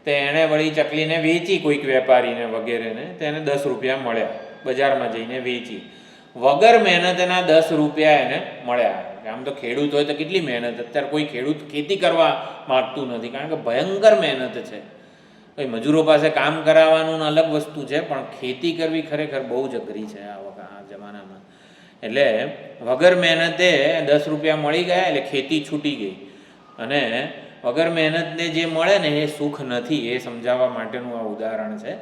તે એણે વળી ચકલીને વેચી કોઈક વેપારીને વગેરેને, તેને 10 રૂપિયા મળ્યા. બજારમાં જઈને વેચી, વગર મહેનતના 10 રૂપિયા એને મળ્યા. આમ તો ખેડૂત હોય તો કેટલી મહેનત! અત્યારે કોઈ ખેડૂત ખેતી કરવા માગતું નથી, કારણ કે ભયંકર મહેનત છે. કોઈ મજૂરો પાસે કામ કરાવવાનું અલગ વસ્તુ છે, પણ ખેતી કરવી ખરેખર બહુ જ અઘરી છે આ જમાનામાં. એટલે વગર મહેનતે 10 રૂપિયા મળી ગયા, એટલે ખેતી છૂટી ગઈ. અને વગર મહેનતને જે મળે ને એ સુખ નથી, એ સમજાવવા માટેનું આ ઉદાહરણ છે.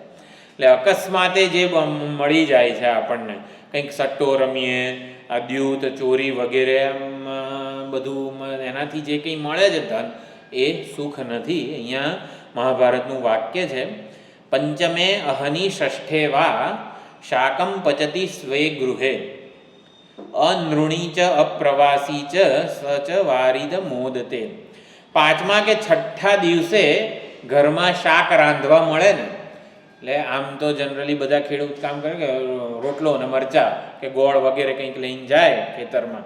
એટલે અકસ્માતે જે મળી જાય છે આપણને, કંઈક સટ્ટો રમીએ, આ દ્યુત ચોરી વગેરે બધું, એનાથી જે કંઈ મળે છે ધન, એ સુખ નથી. અહીંયા મહાભારતનું વાક્ય છે, પંચમે અહની ષષ્ઠે વા શાકમ પચતી સ્વે ગૃહે અનૃણી ચ અપ્રવાસી ચ સચ વારિદ મોદતે. 5મા કે 6ઠ્ઠા દિવસે ઘરમાં શાક રાંધવા મળે ને, એટલે આમ તો જનરલી બધા ખેડૂત કામ કરે કે રોટલો ને મરચાં કે ગોળ વગેરે કંઈક લઈને જાય ખેતરમાં.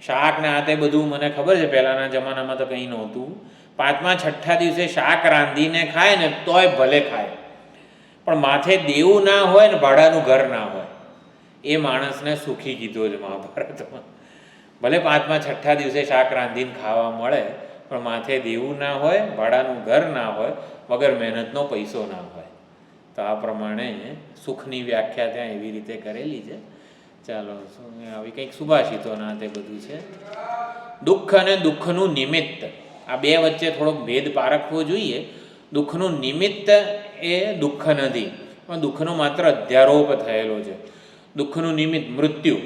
શાક ને આ તે બધું મને ખબર છે પહેલાંના જમાનામાં તો કંઈ નહોતું, પાંચમા છઠ્ઠા દિવસે શાક રાંધીને ખાય ને તોય ભલે ખાય, પણ માથે દેવું ના હોય ને ભાડાનું ઘર ના હોય એ માણસને સુખી કીધો છે મહાભારતમાં. ભલે પાંચમા છઠ્ઠા દિવસે શાક રાંધીને ખાવા મળે, પણ માથે દેવું ના હોય, ભાડાનું ઘર ના હોય, વગર મહેનતનો પૈસો ના હોય. તો આ પ્રમાણે સુખની વ્યાખ્યા ત્યાં એવી રીતે કરેલી છે. ચાલો, આવી કંઈક સુભાષિતોના તે બધું છે. દુઃખ અને દુઃખનું નિમિત્ત, આ બે વચ્ચે થોડોક ભેદ પારખવો જોઈએ. દુઃખનું નિમિત્ત એ દુઃખ નથી, પણ દુઃખનો માત્ર અધ્યારોપ થયેલો છે. દુઃખનું નિમિત્ત મૃત્યુ,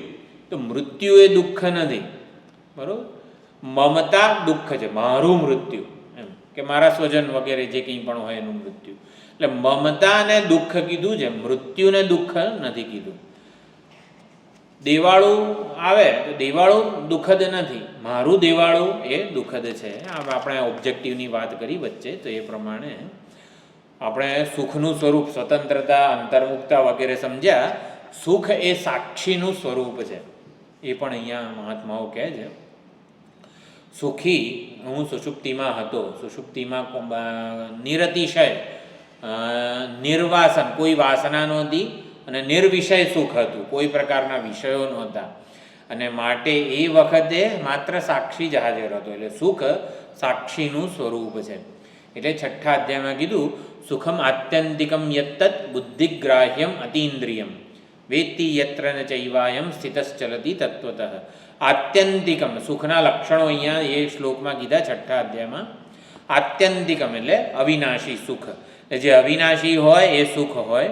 તો મૃત્યુ એ દુઃખ નથી, બરાબર. મમતા દુઃખ છે, મારું મૃત્યુ એમ કે મારા સ્વજન વગેરે જે કંઈ પણ હોય એનું મૃત્યુ. એટલે મમતાને દુઃખ કીધું છે, મૃત્યુને દુઃખ નથી કીધું. દેવાળું આવે તો દેવાળું દુઃખદ નથી, મારું દેવાળું એ દુઃખદ છે. આપણે ઓબ્જેક્ટિવની વાત કરી વચ્ચે, તો એ પ્રમાણે આપણે સુખનું સ્વરૂપ સ્વતંત્રતા, અંતર્મુક્તા વગેરે સમજ્યા. સુખ એ સાક્ષીનું સ્વરૂપ છે, એ પણ અહીંયા મહાત્માઓ કહે છે. સુખી હું સુષુપ્તિમાં હતો, સુષુપ્તિમાં નિરતિશય નિર્વાસન, કોઈ વાસના નહોતી, અને નિર્વિષય સુખ હતું, કોઈ પ્રકારના વિષયો નહોતા, અને માટે એ વખતે માત્ર સાક્ષી જ હાજર હતો. એટલે સુખ સાક્ષીનું સ્વરૂપ છે. એટલે છઠ્ઠા અધ્યાયમાં કીધું સુખમ આત્યંતિકમ યત્તત બુદ્ધિગ્રાહ્યમ અતીન્દ્રિયમ વેત્તિ યત્ર ન ચૈવાયમ સ્થિતશ્ચલતી તત્વતઃ. આત્યંતિકમ, સુખના લક્ષણો અહીંયા એ શ્લોકમાં કીધા છઠ્ઠા અધ્યાયમાં. આત્યંતિકમ એટલે અવિનાશી સુખ, જે અવિનાશી હોય એ સુખ હોય.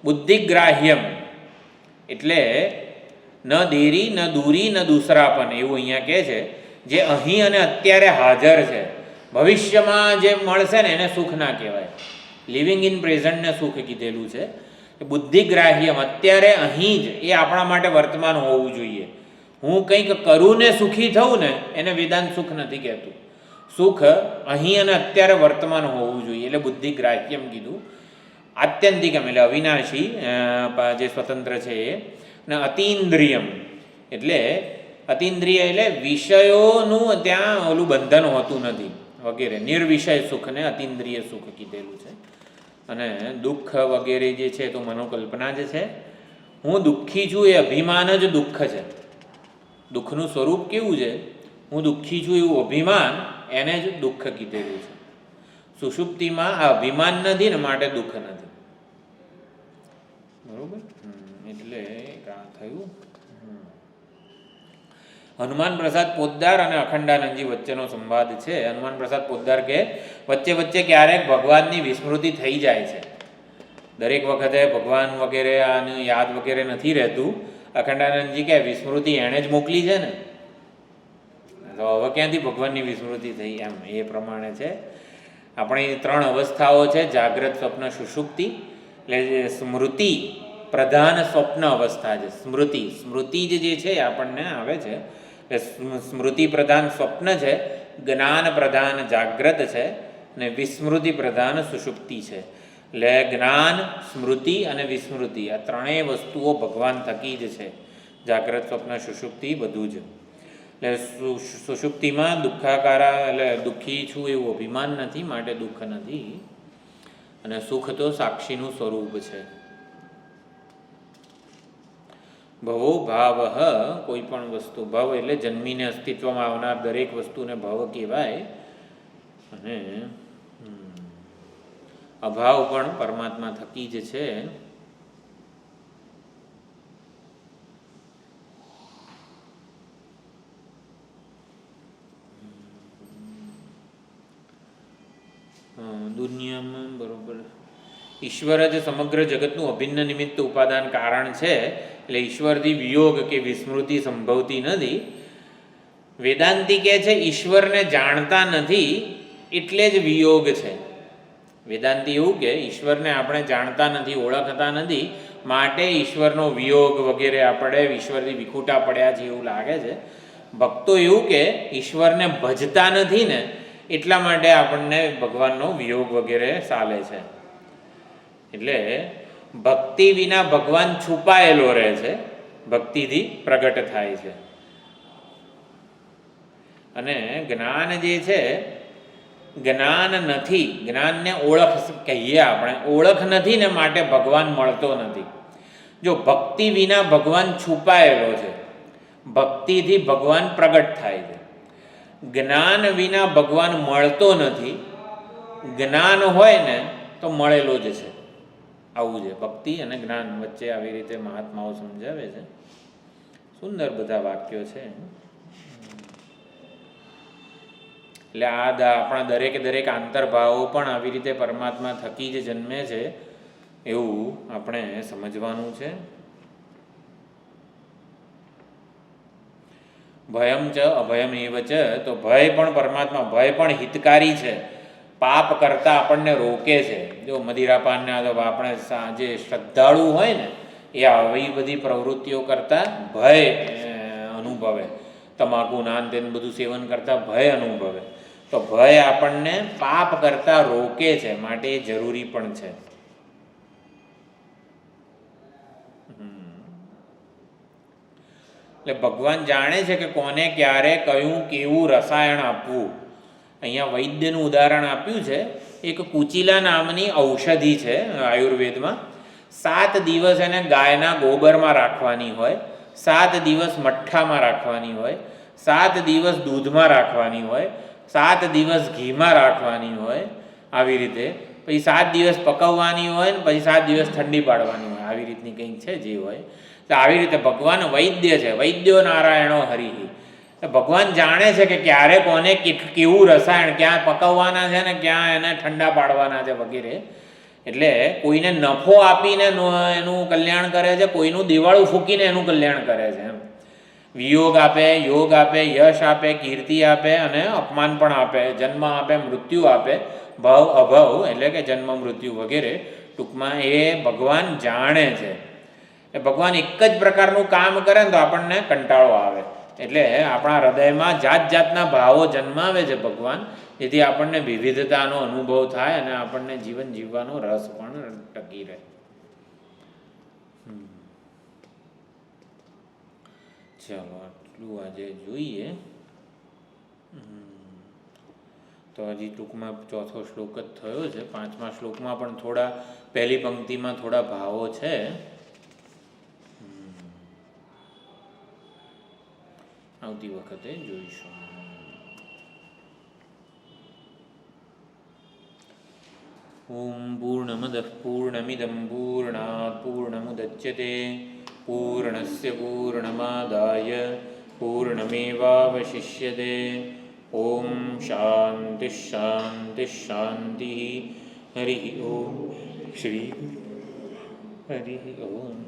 બુદ્ધિગ્રાહ્યમ એટલે ન દેરી ન દૂરી ન દૂસરાપન, એવું અહીંયા કહે છે. જે અહીં અને અત્યારે હાજર છે, ભવિષ્યમાં જે મળશે ને એને સુખ ના કહેવાય. લિવિંગ ઇન પ્રેઝન્ટને સુખ કીધેલું છે. બુદ્ધિગ્રાહ્યમ અત્યારે અહીં જ, એ આપણા માટે વર્તમાન હોવું જોઈએ. હું કંઈક કરું ને સુખી થવું ને એને વેદાંત સુખ નથી કહેતું. સુખ અહીં અને અત્યારે વર્તમાન હોવું જોઈએ, એટલે બુદ્ધિગ્રાહ્યમ કીધું. આત્યંતિકમ એટલે અવિનાશી, જે સ્વતંત્ર છે એ. અને અતીન્દ્રિયમ એટલે અતીન્દ્રિય એટલે વિષયોનું ત્યાં ઓલું બંધન હોતું નથી વગેરે. નિર્વિષય સુખને અતીન્દ્રિય સુખ કીધેલું છે. અને દુઃખ વગેરે જે છે તો મનોકલ્પના જ છે. હું દુઃખી છું એ અભિમાન જ દુઃખ છે. દુઃખનું સ્વરૂપ કેવું છે? હું દુઃખી છું એવું અભિમાન, એને જ દુઃખ કીધેલું છે. સુષુપ્તિમાં આ અભિમાન નથી ને માટે દુઃખ નથી, બરોબર. એટલે આ થયું. હનુમાન પ્રસાદ પોદ્દાર અને અખંડાનંદજી વચ્ચેનો સંવાદ છે. હનુમાન પ્રસાદ પોદ્દાર કે વચ્ચે વચ્ચે ક્યારેક ભગવાનની વિસ્મૃતિ થઈ જાય છે. દરેક વખતે ભગવાન વગેરે આનું યાદ વગેરે નથી રહેતું. અખંડાનંદજી કે વિસ્મૃતિ એણે જ મોકલી છે ને, તો હવે ક્યાંથી ભગવાનની વિસ્મૃતિ થઈ, એમ એ પ્રમાણે છે. આપણી ત્રણ અવસ્થાઓ છે, જાગ્રત, સ્વપ્ન, સુષુપ્તિ. એટલે સ્મૃતિ પ્રધાન સ્વપ્ન અવસ્થા છે. સ્મૃતિ જે છે એ આપણને આવે છે. એટલે સ્મૃતિ પ્રધાન સ્વપ્ન છે, જ્ઞાન પ્રધાન જાગ્રત છે, અને વિસ્મૃતિ પ્રધાન સુષુપ્તિ છે. એટલે જ્ઞાન, સ્મૃતિ અને વિસ્મૃતિ આ ત્રણેય વસ્તુઓ ભગવાન થકી જ છે. જાગ્રત, સ્વપ્ન, સુષુપ્તિ બધું જ. એટલે સુષુપ્તિમાં દુઃખાકારા, એટલે દુઃખી છું એવું અભિમાન નથી, માટે દુઃખ નથી. અને સુખ તો સાક્ષીનું સ્વરૂપ છે. ભવો ભાવ, કોઈ પણ વસ્તુ, ભવ એટલે જન્મીને અસ્તિત્વમાં આવનાર દરેક વસ્તુને ભવ કહેવાય. અને અભાવ પણ પરમાત્મા થકી જ છે. દુનિયામાં બરોબર ઈશ્વર જ સમગ્ર જગતનું અભિન્ન નિમિત્ત ઉપાદાન કારણ છે. એટલે ઈશ્વરથી વિયોગ કે વિસ્મૃતિ સંભવતી નથી. વેદાંતિ કહે છે ઈશ્વરને જાણતા નથી એટલે જ વિયોગ છે. વેદાંતિ એવું કે ઈશ્વરને આપણે જાણતા નથી, ઓળખતા નથી, માટે ઈશ્વરનો વિયોગ વગેરે આપણે ઈશ્વરથી વિખૂટા પડ્યા છે એવું લાગે છે. ભક્તો એવું કે ઈશ્વરને ભજતા નથી ને એટલા માટે આપણને ભગવાનનો વિયોગ વગેરે ચાલે છે. એટલે ભક્તિ વિના ભગવાન છુપાયેલો રહે છે, ભક્તિથી પ્રગટ થાય છે. અને જ્ઞાન જે છે જ્ઞાન નથી, જ્ઞાનને ઓળખ કહીએ આપણે, ઓળખ નથી ને માટે ભગવાન મળતો નથી. જો ભક્તિ વિના ભગવાન છુપાયેલો છે, ભક્તિથી ભગવાન પ્રગટ થાય છે. જ્ઞાન વિના ભગવાન મળતો નથી, જ્ઞાન હોય ને તો મળેલો જ છે. આવું છે ભક્તિ અને જ્ઞાન વચ્ચે, આવી રીતે મહાત્માઓ સમજાવે છે. સુંદર બધા વાક્યો છે. એટલે આપણા દરેકે દરેક આંતરભાવો પણ આવી રીતે પરમાત્મા થકી જ જન્મે છે, એવું આપણે સમજવાનું છે. ભયમ ચ અભયમ એવ ચ, તો ભય પણ પરમાત્મા, ભય પણ હિતકારી છે, પાપ કરતા આપણને રોકે છે. જો મદિરાપાનને આપણે જે શ્રદ્ધાળુ હોય ને એ આવી બધી પ્રવૃત્તિઓ કરતા ભય અનુભવે, તમાકુ નાન તેનું બધું સેવન કરતા ભય અનુભવે. તો ભય આપણને પાપ કરતા રોકે છે, માટે એ જરૂરી પણ છે. એટલે ભગવાન જાણે છે કે કોને ક્યારે કયું કેવું રસાયણ આપવું. અહીંયા વૈદ્યનું ઉદાહરણ આપ્યું છે. એક કુચિલા નામની ઔષધિ છે આયુર્વેદમાં. 7 દિવસ એને ગાયના ગોબરમાં રાખવાની હોય, 7 દિવસ મઠ્ઠામાં રાખવાની હોય, 7 દિવસ દૂધમાં રાખવાની હોય, 7 દિવસ ઘીમાં રાખવાની હોય. આવી રીતે પછી 7 દિવસ પકવવાની હોય ને પછી 7 દિવસ ઠંડી પાડવાની હોય. આવી રીતની કંઈક છે જે હોય. તો આવી રીતે ભગવાન વૈદ્ય છે. વૈદ્યો નારાયણો હરિ. ભગવાન જાણે છે કે ક્યારે કોને કેવું રસાયણ ક્યાં પકવવાના છે ને ક્યાં એને ઠંડા પાડવાના છે વગેરે. એટલે કોઈને નફો આપીને એનું કલ્યાણ કરે છે, કોઈનું દિવાળું ફૂંકીને એનું કલ્યાણ કરે છે. એમ વિયોગ આપે, યોગ આપે, યશ આપે, કીર્તિ આપે અને અપમાન પણ આપે, જન્મ આપે, મૃત્યુ આપે, ભવ અભવ એટલે કે જન્મ મૃત્યુ વગેરે. ટૂંકમાં એ ભગવાન જાણે છે. એ ભગવાન એક જ પ્રકારનું કામ કરે ને તો આપણને કંટાળો આવે. એટલે આપણા હૃદયમાં જાત જાતના ભાવો જન્માવે છે ભગવાન, જેથી આપણને વિવિધતાનો અનુભવ થાય અને આપણને જીવન જીવવાનો રસ પણ ટકી રહે. ચાલો આટલું આજે જોઈએ. તો હજી ટૂંકમાં 4થો શ્લોક જ થયો છે. 5મા શ્લોકમાં પણ થોડા, પહેલી પંક્તિમાં થોડા ભાવો છે. આવતી વખતે જોઈશું. ઓમ પૂર્ણમદઃ પૂર્ણમિદં પૂર્ણાત પૂર્ણમુદચ્યતે પૂર્ણસ્ય પૂર્ણમાદાય પૂર્ણમેવાવશિષ્યતે. ઓમ શાંતિ શાંતિ શાંતિ. હરિ ઓમ. શ્રી હરિ ઓમ.